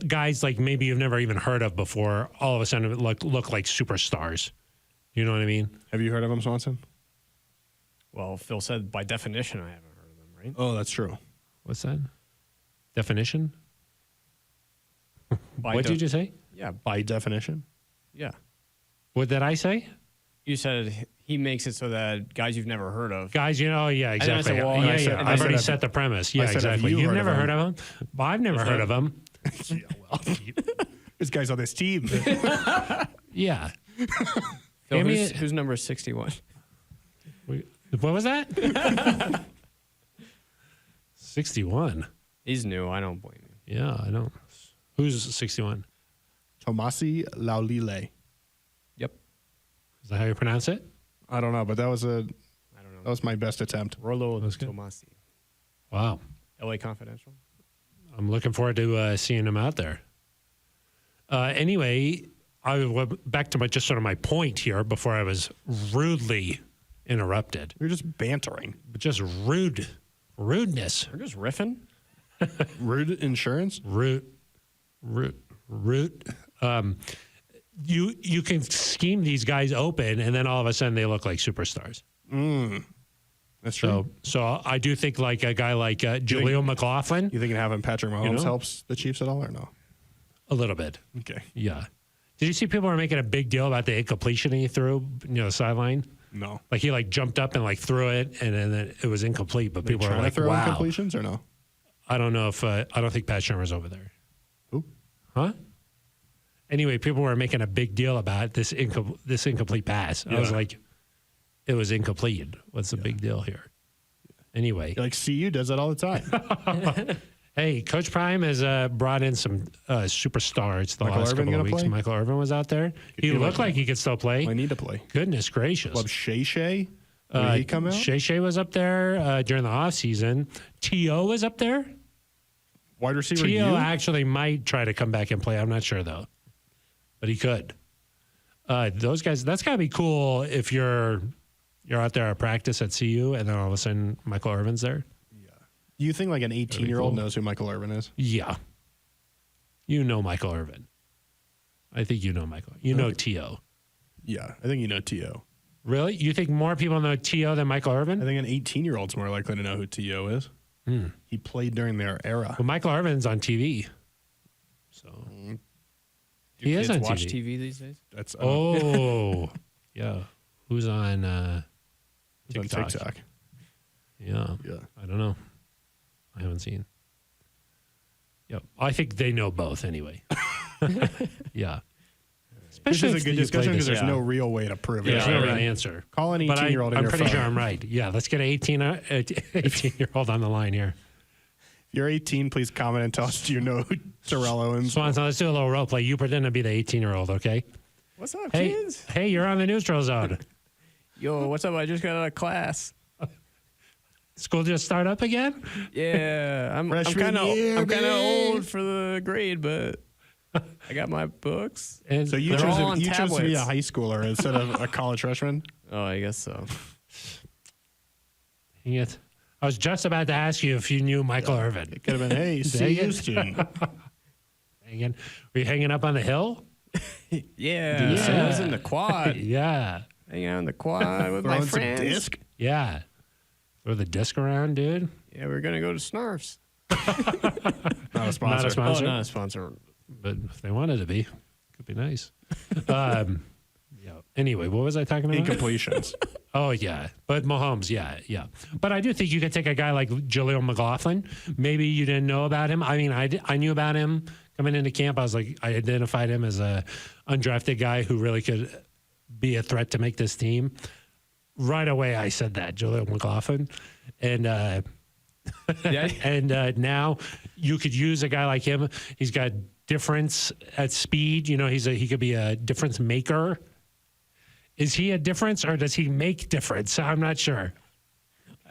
S1: guys like maybe you've never even heard of before, all of a sudden look like superstars. You know what I mean?
S2: Have you heard of him, Swanson?
S3: Well, Phil said by definition I haven't heard of him, right?
S2: Oh, that's true.
S1: What's that? Definition?
S3: By
S1: What did you say?
S3: Yeah,
S2: By definition?
S3: yeah.
S1: What did I say?
S3: You said he makes it so that guys you've never heard of.
S1: Guys, yeah,
S3: then I
S1: exactly.
S3: said, well,
S1: yeah,
S3: I said-
S1: yeah.
S3: and I
S1: I've
S3: said,
S1: already
S2: have-
S1: set the premise. Yeah,
S2: I said, have
S1: exactly.
S2: you
S1: You've
S2: heard
S1: never
S2: of
S1: heard of him? Well, I've never heard of him.
S2: Yeah, well, this guy's on this team.
S1: Yeah.
S3: Phil,
S1: Give me
S3: who's number 61?
S1: What was that? 61.
S3: He's new. I don't blame you.
S1: Yeah, I don't. Who's 61?
S2: Tomasi Laulile.
S3: Yep.
S1: Is that how you pronounce it?
S2: I don't know, but that was
S3: I don't know.
S2: that was my best attempt.
S3: Rollo
S1: That's good.
S3: Tomasi.
S1: Wow.
S3: LA Confidential.
S1: I'm looking forward to seeing him out there. Anyway, I went back to just sort of my point here before I was rudely interrupted.
S2: You're just bantering.
S1: Just rudeness.
S3: We're just riffing.
S2: Rude insurance?
S1: Root. You can scheme these guys open, and then all of a sudden they look like superstars.
S2: That's true.
S1: So I do think like a guy like Jaleel McLaughlin,
S2: You think having Patrick Mahomes
S1: know?
S2: helps the Chiefs at all or no?
S1: a little bit.
S2: Okay.
S1: Yeah. Did you see people were making a big deal about the incompletion he threw, sideline?
S2: No.
S1: Like he jumped up and threw it, and then it was incomplete. But people were
S2: Trying
S1: like,
S2: to throw
S1: "Wow."
S2: incompletions or no?
S1: I don't know if I don't think Pat Shermer's over there.
S2: Who?
S1: Huh? Anyway, people were making a big deal about this incomplete pass. I was
S2: Yeah.
S1: like, it was incomplete. What's the big deal here? Anyway,
S2: Like CU does that all the time.
S1: hey, Coach Prime has brought in some superstars the
S2: Michael
S1: last
S2: Irvin
S1: couple of
S2: gonna
S1: weeks.
S2: play?
S1: Michael Irvin was out there. He
S2: you
S1: looked
S2: like-
S1: like he could still play.
S2: I need to play.
S1: Goodness gracious.
S2: Love Shay. Did he come out?
S1: Shay was up there during the offseason. T.O. was up there.
S2: Wide receiver
S1: T.O.
S2: you?
S1: actually might try to come back and play. I'm not sure, though. But he could. Those guys, that's got to be cool if you're out there at practice at CU and then all of a sudden Michael Irvin's there.
S2: Do you think like an 18-year-old
S1: cool.
S2: knows who Michael Irvin is?
S1: Yeah. You know Michael Irvin. I think you know Michael. You know T.O.
S2: Yeah, I think you know T.O.
S1: Really? You think more people know T.O. than Michael
S2: I
S1: Irvin?
S2: think an 18-year-old's more likely to know who T.O. is. He played during their era.
S1: Well, Michael Irvin's on TV. So
S3: Do
S1: he is
S3: kids
S1: on
S3: watch
S1: TV.
S3: TV these days?
S2: That's
S1: Oh, yeah. Who's on
S2: on
S1: TikTok?
S2: TikTok.
S1: Yeah.
S2: Yeah.
S1: I don't know. I haven't seen. Yep. I think they know both anyway. Yeah.
S2: This
S1: Especially
S2: is a
S1: if
S2: good
S1: you
S2: discussion
S1: play
S2: because
S1: this-
S2: there's no real way to prove it.
S1: There's no
S2: right?
S1: real answer.
S2: Call an
S1: But
S2: 18-year-old in
S1: I'm
S2: your
S1: pretty
S2: phone.
S1: sure I'm right. Yeah, let's get an 18-year-old on the line here.
S2: If you're 18, please comment and tell us do you know who Terrell Owens.
S1: Swanson, let's do a little role play. You pretend to be the 18-year-old, okay?
S3: What's up,
S1: Hey,
S3: kids?
S1: hey, you're on the neutral zone.
S3: Yo, what's up? I just got out of class.
S1: School just start up again?
S3: Yeah, I'm
S2: Freshman
S3: kind of
S2: year, baby.
S3: old for the grade, but I got my books.
S1: And
S2: So you
S3: They're all
S2: chose,
S3: on
S2: you chose to be a
S3: tablets.
S2: high schooler instead of a college freshman?
S3: Oh, I guess so.
S1: Dang it. I was just about to ask you if you knew Michael Irvin.
S2: It could have been, hey,
S1: Dang
S2: CU
S1: it.
S2: student.
S1: Hanging, were you hanging up on the hill?
S3: Yeah, so I was in the quad,
S1: Yeah.
S3: hanging out in the quad with my
S2: Throwing some
S3: friends.
S2: disc.
S1: Yeah. Throw the disc around, dude.
S3: Yeah, we're gonna go to Snarfs.
S2: Not a sponsor.
S1: Not a sponsor.
S3: Oh, not a sponsor.
S1: But if they wanted to be, could be nice. Yeah. Anyway, what was I talking about?
S2: Incompletions.
S1: Oh, yeah. But Mahomes, yeah. But I do think you could take a guy like Jaleel McLaughlin. Maybe you didn't know about him. I mean, I knew about him coming into camp. I identified him as a undrafted guy who really could be a threat to make this team. Right away, I said that, Jaleel McLaughlin. And
S3: Yeah.
S1: and now you could use a guy like him. He's got difference at speed. You know, he could be a difference maker. Is he a difference or does he make difference? I'm not sure.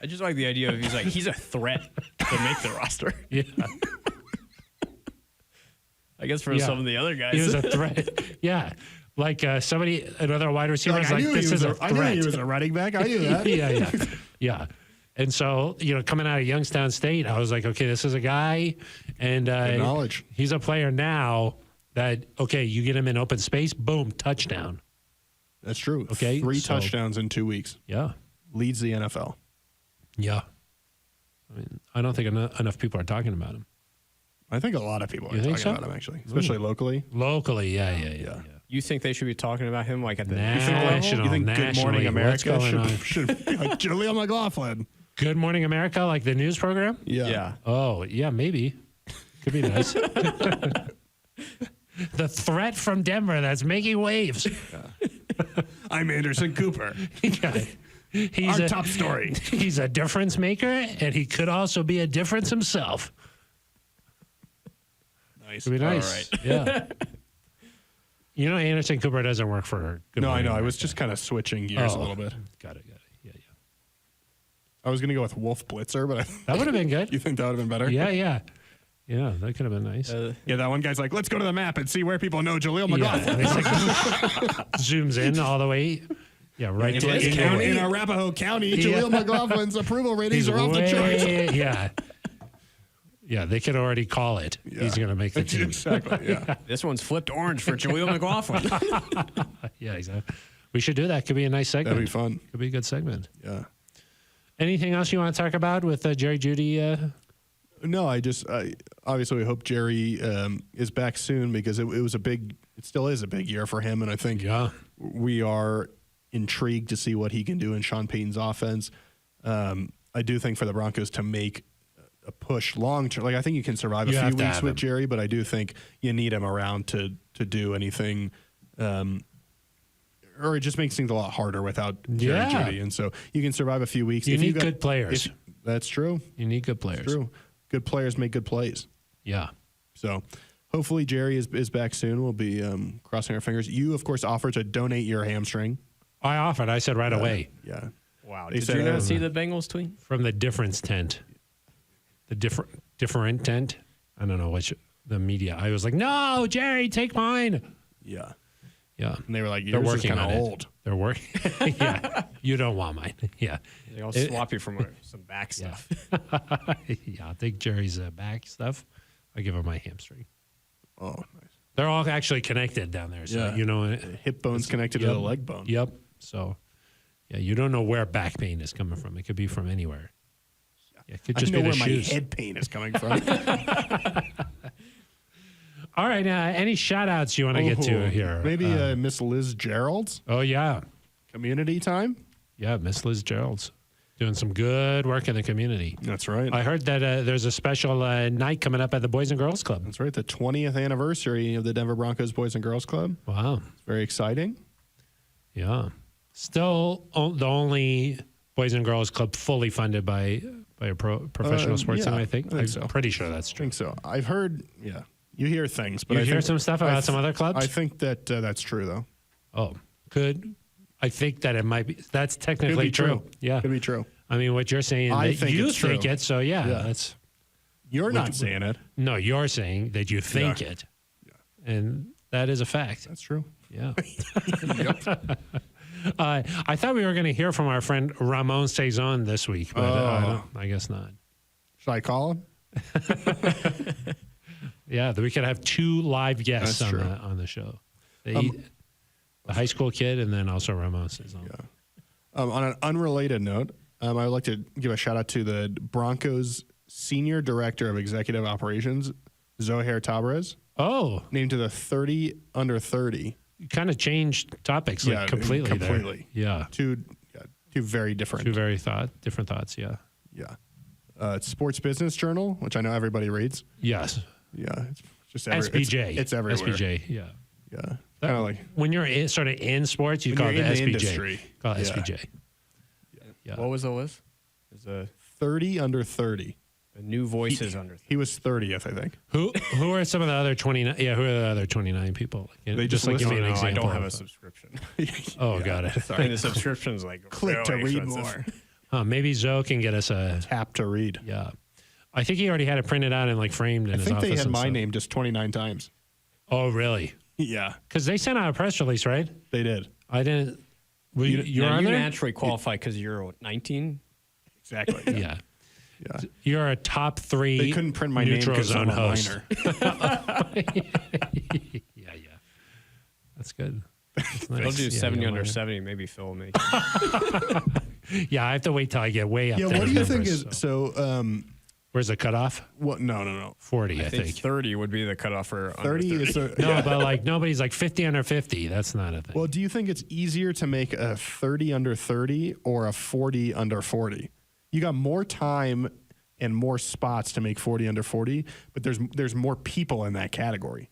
S3: I just like the idea of he's a threat to make the roster.
S1: Yeah.
S3: I guess for some of the other guys.
S1: He was a threat. Yeah. Like another wide receiver was like, this is a threat.
S2: I knew he was a running back. I knew that.
S1: Yeah. And so, coming out of Youngstown State, I was like, okay, this is a guy. And
S2: knowledge.
S1: He's a player now that, okay, you get him in open space, boom, touchdown.
S2: That's true.
S1: Okay.
S2: 3 touchdowns in 2 weeks.
S1: Yeah.
S2: Leads the NFL.
S1: Yeah. I mean, I don't think enough people are talking about him.
S2: I think a lot of people are talking about him, actually, especially locally.
S1: Locally, yeah.
S3: You think they should be talking about him like at the
S1: national?
S2: You think Good Morning America should be like Julian McLaughlin?
S1: Good Morning America, like the news program?
S3: Yeah.
S1: Oh, yeah, maybe. Could be nice. The threat from Denver that's making waves.
S2: I'm Anderson Cooper.
S1: Yeah. He's
S2: Our top story.
S1: He's a difference maker, and he could also be a difference himself.
S2: Nice.
S1: It'd be nice.
S2: All right.
S1: Yeah. Anderson Cooper doesn't work for Good
S2: No, I
S1: Morning
S2: know. I
S1: America.
S2: was just kind of switching gears a little bit.
S1: Got it. Yeah.
S2: I was going to go with Wolf Blitzer, but
S1: That would have been good.
S2: you think that would have been better?
S1: Yeah, that could have been nice.
S2: Yeah, that one guy's like, let's go to the map and see where people know Jaleel McLaughlin.
S1: Yeah. It's like, zooms in all the way. Yeah, right to
S3: this
S1: county.
S2: In Arapahoe County, Jaleel McLaughlin's approval ratings are off the charts.
S1: Yeah, they could already call it.
S2: Yeah.
S1: He's going to make the team.
S2: Exactly, yeah.
S3: This one's flipped orange for Jaleel McLaughlin.
S1: Yeah, exactly. We should do that. Could be a nice segment.
S2: That'd be fun.
S1: Could be a good segment.
S2: Yeah.
S1: Anything else you want to talk about with Jerry Jeudy?
S2: No, I obviously we hope Jerry is back soon because it still is a big year for him. And I think we are intrigued to see what he can do in Sean Payton's offense. I do think for the Broncos to make a push long term, like I think you can survive a few weeks with Jerry, but I do think you need him around to do anything, or it just makes things a lot harder without Jerry Jeudy. And so you can survive a few weeks.
S1: You need good players.
S2: That's true.
S1: You need good players.
S2: That's true. Good players make good plays.
S1: Yeah.
S2: So hopefully Jerry is back soon. We'll be crossing our fingers. You, of course, offered to donate your hamstring.
S1: I offered. I said right away.
S2: Yeah.
S3: Wow.
S2: They
S3: Did
S2: said,
S3: you not see the Bengals tweet?
S1: From the difference tent. The different tent. I don't know which, the media. I was like, no, Jerry, take mine.
S2: Yeah.
S1: Yeah.
S2: And they were like,
S1: they're
S2: yours
S1: working
S2: is
S1: on
S2: kind of
S1: it.
S2: old.
S1: They're working. Yeah. You don't want mine. Yeah.
S3: I'll swap you for some back stuff.
S1: Yeah. I'll take Jerry's back stuff. I give him my hamstring.
S2: Oh, nice.
S1: They're all actually connected down there. So,
S2: The hip bone's connected to the leg bone.
S1: Yep. So, yeah, you don't know where back pain is coming from. It could be from anywhere. Yeah, it could just
S2: I know
S1: be the
S2: where
S1: shoes.
S2: my head pain is coming from.
S1: All right. Any shout outs you want to get to here?
S2: Maybe Miss Liz Gerald's
S1: Oh, yeah.
S2: community time.
S1: Yeah, Miss Liz Gerald's doing some good work in the community.
S2: That's right.
S1: I heard that there's a special night coming up at the Boys and Girls Club.
S2: That's right. The 20th anniversary of the Denver Broncos Boys and Girls Club.
S1: Wow.
S2: It's very exciting.
S1: Yeah. Still the only Boys and Girls Club fully funded by a professional sports team, I think. I'm
S2: so.
S1: pretty sure that's
S2: I
S1: true.
S2: think so. I've heard, you hear things. But
S1: You
S2: I
S1: hear
S2: think,
S1: some stuff about some other clubs?
S2: I think that that's true, though.
S1: Oh, good. I think that it might be. That's technically true. Yeah.
S2: Could be true.
S1: I mean, what you're saying,
S2: I
S1: that
S2: think
S1: you
S2: it's true.
S1: think it, so yeah.
S2: That's. You're not saying it.
S1: No, you're saying that you think
S2: Yeah.
S1: it. And that is a fact.
S2: That's true.
S1: Yeah. I thought we were going to hear from our friend Ramon Cezon this week, but I guess not.
S2: Should I call him?
S1: Yeah, we could have 2 live guests
S2: That's true.
S1: on the show. The high school kid and then also Ramon Cezon.
S2: Yeah. On an unrelated note, I would like to give a shout out to the Broncos Senior Director of Executive Operations, Zohair Tabrez,
S1: Oh,
S2: named to the 30 under 30.
S1: you kind of changed topics like completely.
S2: Completely.
S1: There. Yeah.
S2: Two very different.
S1: Two very different thoughts. Yeah.
S2: Yeah. Sports Business Journal, which I know everybody reads.
S1: Yes.
S2: Yeah. It's just
S1: SBJ.
S2: It's everywhere.
S1: SBJ. Yeah.
S2: Yeah. Kind of like
S1: When you're sort of in sports, you
S2: when
S1: call it
S2: you're
S1: the
S2: in the
S1: SBJ.
S2: industry.
S1: Call it
S2: Yeah.
S1: SBJ. Yeah.
S3: What was the list? There's
S2: 30 under 30.
S3: new voices under.
S2: He was 30th, I think.
S1: Who are some of the other 29? Yeah, who are the other 29 people?
S2: They just
S1: like give me an
S3: I
S1: example.
S3: don't have a
S1: of-
S3: subscription.
S1: Oh, got it.
S3: Sorry, the subscription's like
S2: Click to
S3: really
S2: read
S3: expensive.
S2: more.
S1: Maybe Zoe can get us a.
S2: Tap to read.
S1: Yeah, I think he already had it printed out and like framed in
S2: I
S1: his
S2: think
S1: office.
S2: they had
S1: and
S2: my
S1: stuff.
S2: name just 29 times.
S1: Oh, really?
S2: Yeah,
S1: Because they sent out a press release, right?
S2: they did.
S1: I didn't. You're
S3: you
S1: on there?
S3: naturally qualify because you're 19.
S2: Exactly.
S1: Yeah.
S2: Yeah.
S1: You're a top 3
S2: They couldn't print my name
S1: neutral
S2: because
S1: zone
S2: I'm a
S1: host.
S2: minor.
S1: Yeah. That's good.
S3: They'll do 70
S1: you're
S3: under
S1: minor.
S3: 70. Maybe Phil will make.
S1: Yeah, I have to wait till I get way up
S2: Yeah,
S1: there.
S2: what do
S1: in
S2: you think
S1: numbers,
S2: is
S1: so. Where's the cutoff?
S2: what? No.
S1: 40, I
S3: I think
S1: think.
S3: 30 would be the cutoff for under
S2: 30 is a,
S1: No, but like nobody's like 50 under 50. That's not a thing.
S2: Well, do you think it's easier to make a 30 under 30 or a 40 under 40? You got more time and more spots to make 40 under 40, but there's more people in that category.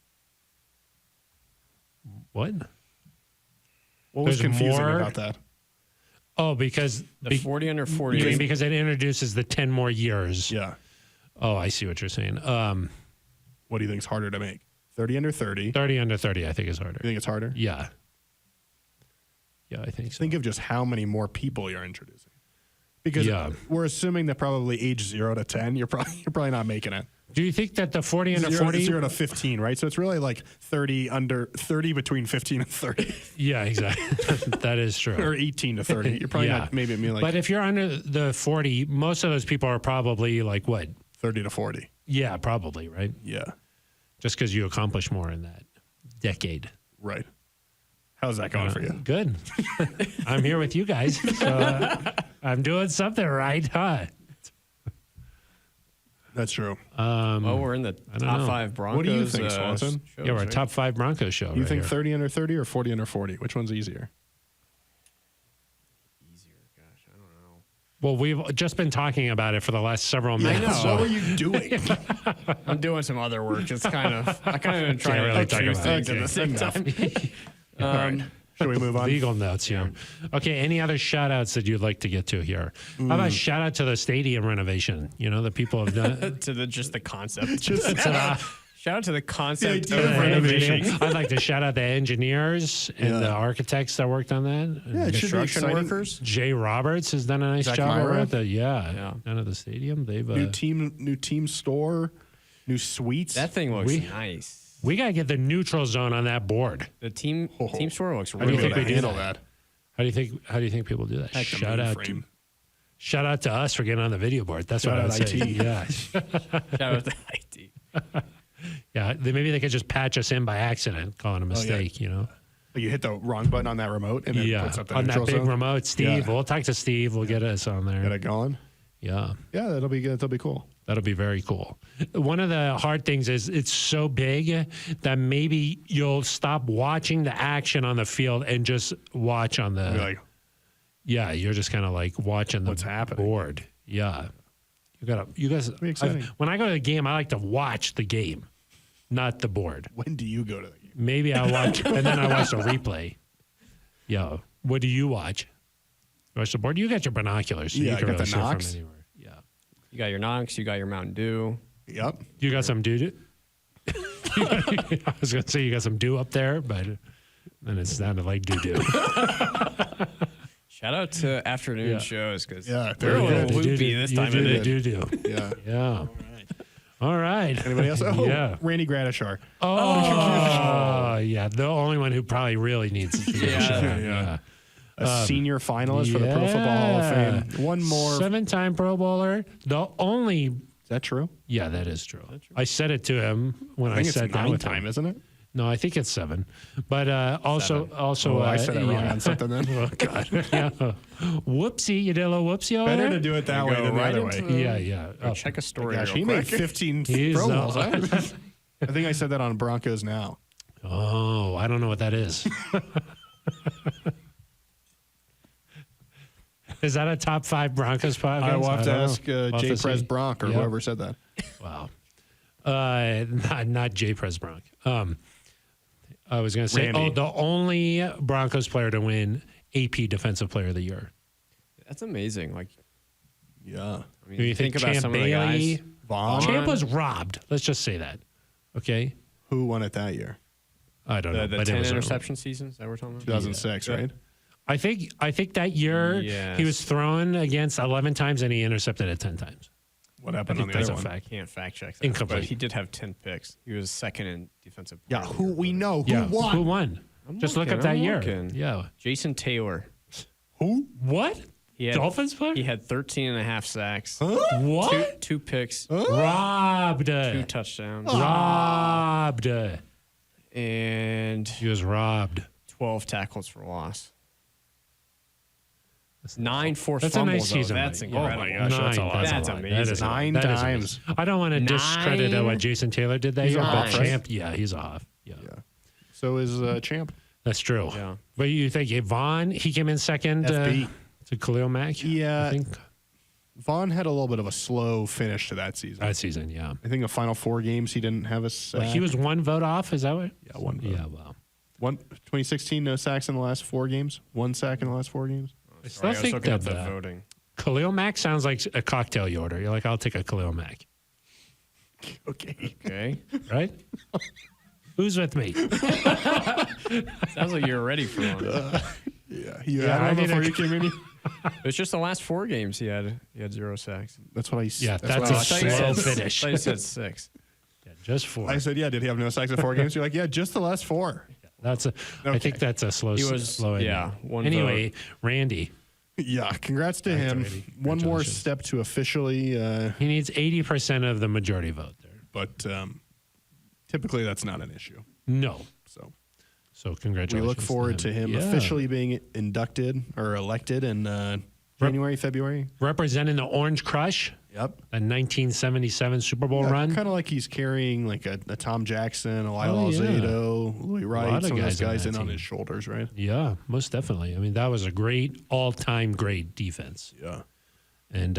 S1: What?
S2: What was
S1: There's
S2: confusing
S1: more-
S2: about that?
S1: Oh, because
S3: the 40 under 40.
S1: you mean
S3: is-
S1: because it introduces the 10 more years.
S2: Yeah.
S1: Oh, I see what you're saying.
S2: What do you think is harder to make? 30 under 30.
S1: 30 under 30, I think is harder.
S2: You think it's harder?
S1: Yeah. Yeah, I think so.
S2: Think of just how many more people you're introducing. Because
S1: Yeah.
S2: we're assuming that probably age 0 to 10, you're probably not making it.
S1: Do you think that the 40 under
S2: 0,
S1: 40?
S2: 0 to 15, right? So it's really like 30 between 15 and 30,
S1: Yeah, exactly. That is true.
S2: or 18 to 30. You're probably
S1: Yeah.
S2: not. Maybe I mean like
S1: But if you're under the 40, most of those people are probably like what?
S2: 30 to 40.
S1: Yeah, probably, right?
S2: Yeah,
S1: Just because you accomplish more in that decade.
S2: right. How's that going for you?
S1: Good. I'm here with you guys. So I'm doing something right, huh?
S2: That's true.
S3: well, we're in the
S1: don't
S3: top
S1: know.
S3: 5 Broncos.
S2: What do you think, Swanson?
S3: shows,
S1: Yeah, we're a
S3: right?
S1: top 5 Broncos show.
S2: You
S1: right
S2: think
S1: here.
S2: 30 under 30 or 40 under 40? Which one's easier?
S3: Easier. Gosh, I don't know.
S1: Well, we've just been talking about it for the last several minutes.
S3: know.
S1: so-
S2: What were you doing?
S3: I'm doing some other work. It's kind of I kind of try
S1: Can't really
S3: to
S1: talk
S3: two
S1: about
S3: things
S2: it.
S3: at the same
S2: Okay,
S3: time.
S2: Should we move on?
S1: Legal notes, yeah. Okay, any other shout outs that you'd like to get to here? How about shout out to the stadium renovation? You know, the people have done.
S3: To just the concept.
S1: To
S3: Shout out to the concept
S2: The idea
S3: of
S2: of
S3: renovation.
S2: renovation.
S1: I'd like to shout out the engineers and
S2: Yeah.
S1: the architects that worked on that.
S2: Yeah, it should be
S3: Construction
S2: exciting.
S3: workers.
S1: Jay Roberts has done a nice
S2: Zach
S1: job over
S2: Myra?
S1: at the
S3: Yeah.
S1: down at the stadium. They've
S2: New team store, new suites.
S3: That thing looks
S1: We-
S3: nice.
S1: we gotta get the neutral zone on that board.
S3: The team store looks
S1: do
S3: really
S1: you think we
S3: nice.
S1: do
S2: handle
S1: that?
S2: that?
S1: How do you think people do that?
S2: Heck, the mainframe.
S1: Shout out to us for getting on the video board. That's what I would
S2: Shout out
S1: say.
S2: IT.
S1: Yeah.
S3: Shout out to IT.
S1: Yeah. Maybe they could just patch us in by accident, calling a mistake, you know?
S2: Like you hit the wrong button on that remote and it puts up the
S1: on that
S2: neutral
S1: big
S2: zone.
S1: remote. Steve,
S2: Yeah.
S1: we'll talk to Steve. We'll get us on there.
S2: Get it going.
S1: Yeah.
S2: Yeah, that'll be good. That'll be cool.
S1: That'll be very cool. One of the hard things is it's so big that maybe you'll stop watching the action on the field and just watch on the.
S2: Be like,
S1: Yeah, you're just kind of like watching the
S2: What's happening?
S1: board. Yeah. You guys.
S2: be exciting.
S1: When I go to the game, I like to watch the game, not the board.
S2: when do you go to the game?
S1: Maybe I watch, and then I watch the replay. Yeah. What do you watch? You watch the board? You got your binoculars. So
S2: Yeah,
S1: you
S2: I
S1: can
S2: got
S1: really
S2: the
S1: see it from
S2: Knox.
S1: anywhere. Yeah.
S3: You got your Knox. You got your Mountain Dew.
S2: Yep.
S1: You got some dew? I was going to say you got some dew up there, but then it sounded like doo-doo.
S3: Shout out to afternoon
S1: Yeah.
S3: shows because
S2: Yeah,
S3: we're a
S2: very
S3: little
S2: good.
S3: loopy this time of day.
S1: Doo-doo.
S2: Yeah.
S1: Yeah. All right.
S2: Anybody else? Oh,
S1: Yeah.
S2: Randy Gradishar.
S1: Oh, yeah. The only one who probably really needs to be a shout out.
S2: yeah. A senior finalist for the Pro Football Hall of Fame. One more.
S1: 7-time Pro Bowler. The only.
S2: Is that true?
S1: Yeah, that is true. I said it to him when I,
S2: I think
S1: sat
S2: it's
S1: down
S2: 9
S1: with
S2: time,
S1: him.
S2: isn't it?
S1: No, I think it's 7. But also,
S2: Oh, I said it wrong
S1: yeah.
S2: on something then.
S1: Oh God! Yeah. Whoopsie! You did a little whoopsie over
S2: Better
S1: there.
S2: to do it that
S3: You
S2: way
S3: go
S2: than the
S3: right
S2: other way.
S3: into the-
S1: Yeah, yeah. Oh,
S3: Check a story
S2: Gosh,
S3: real
S2: he
S3: quick.
S2: made 15
S1: He's,
S2: Pro Bowls.
S1: uh,
S2: I think I said that on Broncos Now.
S1: oh, I don't know what that is. Is that a top 5 Broncos podcast?
S2: I will have to
S1: don't know.
S2: ask
S1: We'll have
S2: Jay
S1: to see.
S2: Prez Bronk or
S1: Yeah.
S2: whoever said that.
S1: Wow. Not Jay Prez Bronk. I was going to say,
S2: Randy.
S1: the only Broncos player to win AP Defensive Player of the Year.
S3: That's amazing. Like,
S2: Yeah.
S3: I mean,
S1: Do you think
S3: about
S1: Champ
S3: some of the
S1: Bailey?
S3: guys.
S2: Vaughn.
S1: Champ was robbed. Let's just say that. Okay.
S2: Who won it that year?
S1: I don't know.
S3: The
S1: but
S3: 10
S1: it was
S3: interception seasons that we're talking about?
S2: 2006,
S3: Yeah.
S2: right?
S1: I think that year
S3: Yes.
S1: he was thrown against 11 times and he intercepted it 10 times.
S2: what happened
S1: I
S2: on
S1: think
S2: the
S1: that's
S2: other
S1: a
S2: one.
S1: fact.
S3: Can't fact check that.
S1: Incomplete.
S3: But he did have 10 picks. He was second in defensive
S2: Yeah,
S3: player.
S2: who we know who
S1: Yeah,
S2: won?
S1: who won? Just look up that year. Yeah.
S3: Jason Taylor.
S2: Who?
S1: What?
S3: He had,
S1: Dolphins player?
S3: He had 13 and a half sacks.
S1: What?
S3: Two picks.
S1: Robbed.
S3: 2 touchdowns.
S1: Robbed.
S3: And
S1: He was robbed.
S3: 12 tackles for loss. 9 forced
S1: That's a
S3: fumbles.
S1: nice season.
S3: Though. That's
S1: mate.
S3: incredible.
S1: Oh my gosh, that's a lot.
S3: That's
S1: a lot.
S3: amazing.
S1: That is a lot.
S2: 9
S1: That is
S2: times.
S1: amazing. I don't want to discredit
S3: 9?
S1: what Jason Taylor did that
S2: He's
S1: year, but
S2: off, right?
S1: Champ, yeah, he's off. Yeah.
S2: So is Champ.
S1: That's true.
S3: Yeah.
S1: But you think Vaughn, he came in second
S2: FB.
S1: to Khalil Mack?
S2: Yeah.
S1: I think
S2: Vaughn had a little bit of a slow finish to that season.
S1: that season, yeah.
S2: I think the final 4 games he didn't have a sack.
S1: He was one vote off, is that what?
S2: Yeah, one vote.
S1: Yeah, well.
S2: 2016, no sacks in the last 4 games. 1 sack in the last 4 games.
S1: I
S3: Sorry,
S1: still
S3: I was
S1: think
S3: looking
S1: that
S3: at the voting.
S1: Khalil Mack sounds like a cocktail you order. You're like, I'll take a Khalil Mack,
S2: Okay.
S3: Okay.
S1: right? Who's with me?
S3: Sounds like you're ready for one.
S2: Yeah. You
S1: Yeah,
S2: had
S1: I
S2: one
S1: need
S2: before
S1: a-
S2: you came in here?
S3: It's just the last 4 games he had 0 sacks.
S2: That's what I
S1: Yeah,
S2: said.
S1: that's
S2: what
S1: a
S2: I
S3: I thought you
S1: slow
S3: said-
S1: finish.
S3: I thought you said 6.
S1: Yeah, just 4.
S2: I said, yeah, did he have no sacks in 4 games? You're like, yeah, just the last 4.
S1: That's a. I think that's a slow.
S3: He was-
S1: slow ending.
S3: yeah, one
S1: Anyway, Randy,
S2: Yeah, congrats to him.
S1: Randy.
S2: One more
S1: Congratulations.
S2: step to officially,
S1: he needs 80% of the majority vote there.
S2: but typically that's not an issue.
S1: No.
S2: So
S1: So
S2: we
S1: congratulations.
S2: look forward to him
S1: Yeah.
S2: officially being inducted or elected in January, February.
S1: representing the Orange Crush,
S2: Yep.
S1: a 1977 Super Bowl run.
S2: Kind of like he's carrying like a Tom Jackson, a Lyle
S1: Oh, yeah.
S2: Alzado, Louis
S1: lot
S2: Wright,
S1: of
S2: some of those
S1: guys on
S2: guys
S1: that
S2: in on
S1: team.
S2: his shoulders, right?
S1: Yeah, most definitely. I mean, that was a great, all-time great defense,
S2: Yeah.
S1: and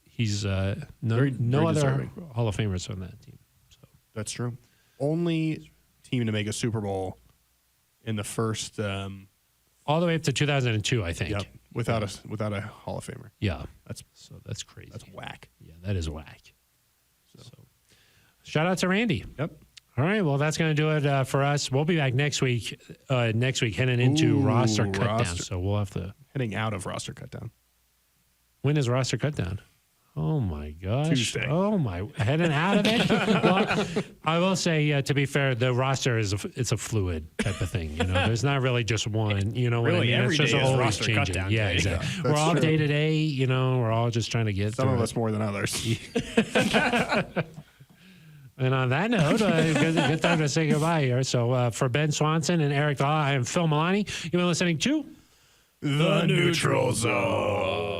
S1: he's no
S2: Very
S1: other
S2: deserving.
S1: Hall of Famers on that team. So
S2: That's true. Only team to make a Super Bowl in the first
S1: all the way up to 2002, I think.
S2: yep, without a Hall of Famer.
S1: Yeah,
S2: That's
S1: that's crazy.
S2: that's whack.
S1: Yeah, that is whack. So, shout out to Randy.
S2: Yep.
S1: All right, well, that's going to do it for us. We'll be back next week. Heading into
S2: Ooh,
S1: roster cut down.
S2: roster.
S1: So we'll have to.
S2: Heading out of roster cut down.
S1: When is roster cut down? Oh my gosh!
S2: Tuesday.
S1: Oh my! Heading out of it. Well, I will say, to be fair, the roster it's a fluid type of thing. You know, there's not really just one. You know what
S3: Really,
S1: I mean?
S3: every
S1: It's just
S3: day is
S1: always
S3: roster cut
S1: changing.
S3: down
S1: Yeah,
S3: day.
S1: exactly.
S2: Yeah,
S1: we're
S2: that's
S1: all
S2: true.
S1: day to day. You know, we're all just trying to get.
S2: Some
S1: through
S2: of
S1: it.
S2: us more than others.
S1: And on that note, good time to say goodbye here. So for Ben Swanson and Eric Law, I am Phil Milani. You've been listening to
S2: The Neutral Zone.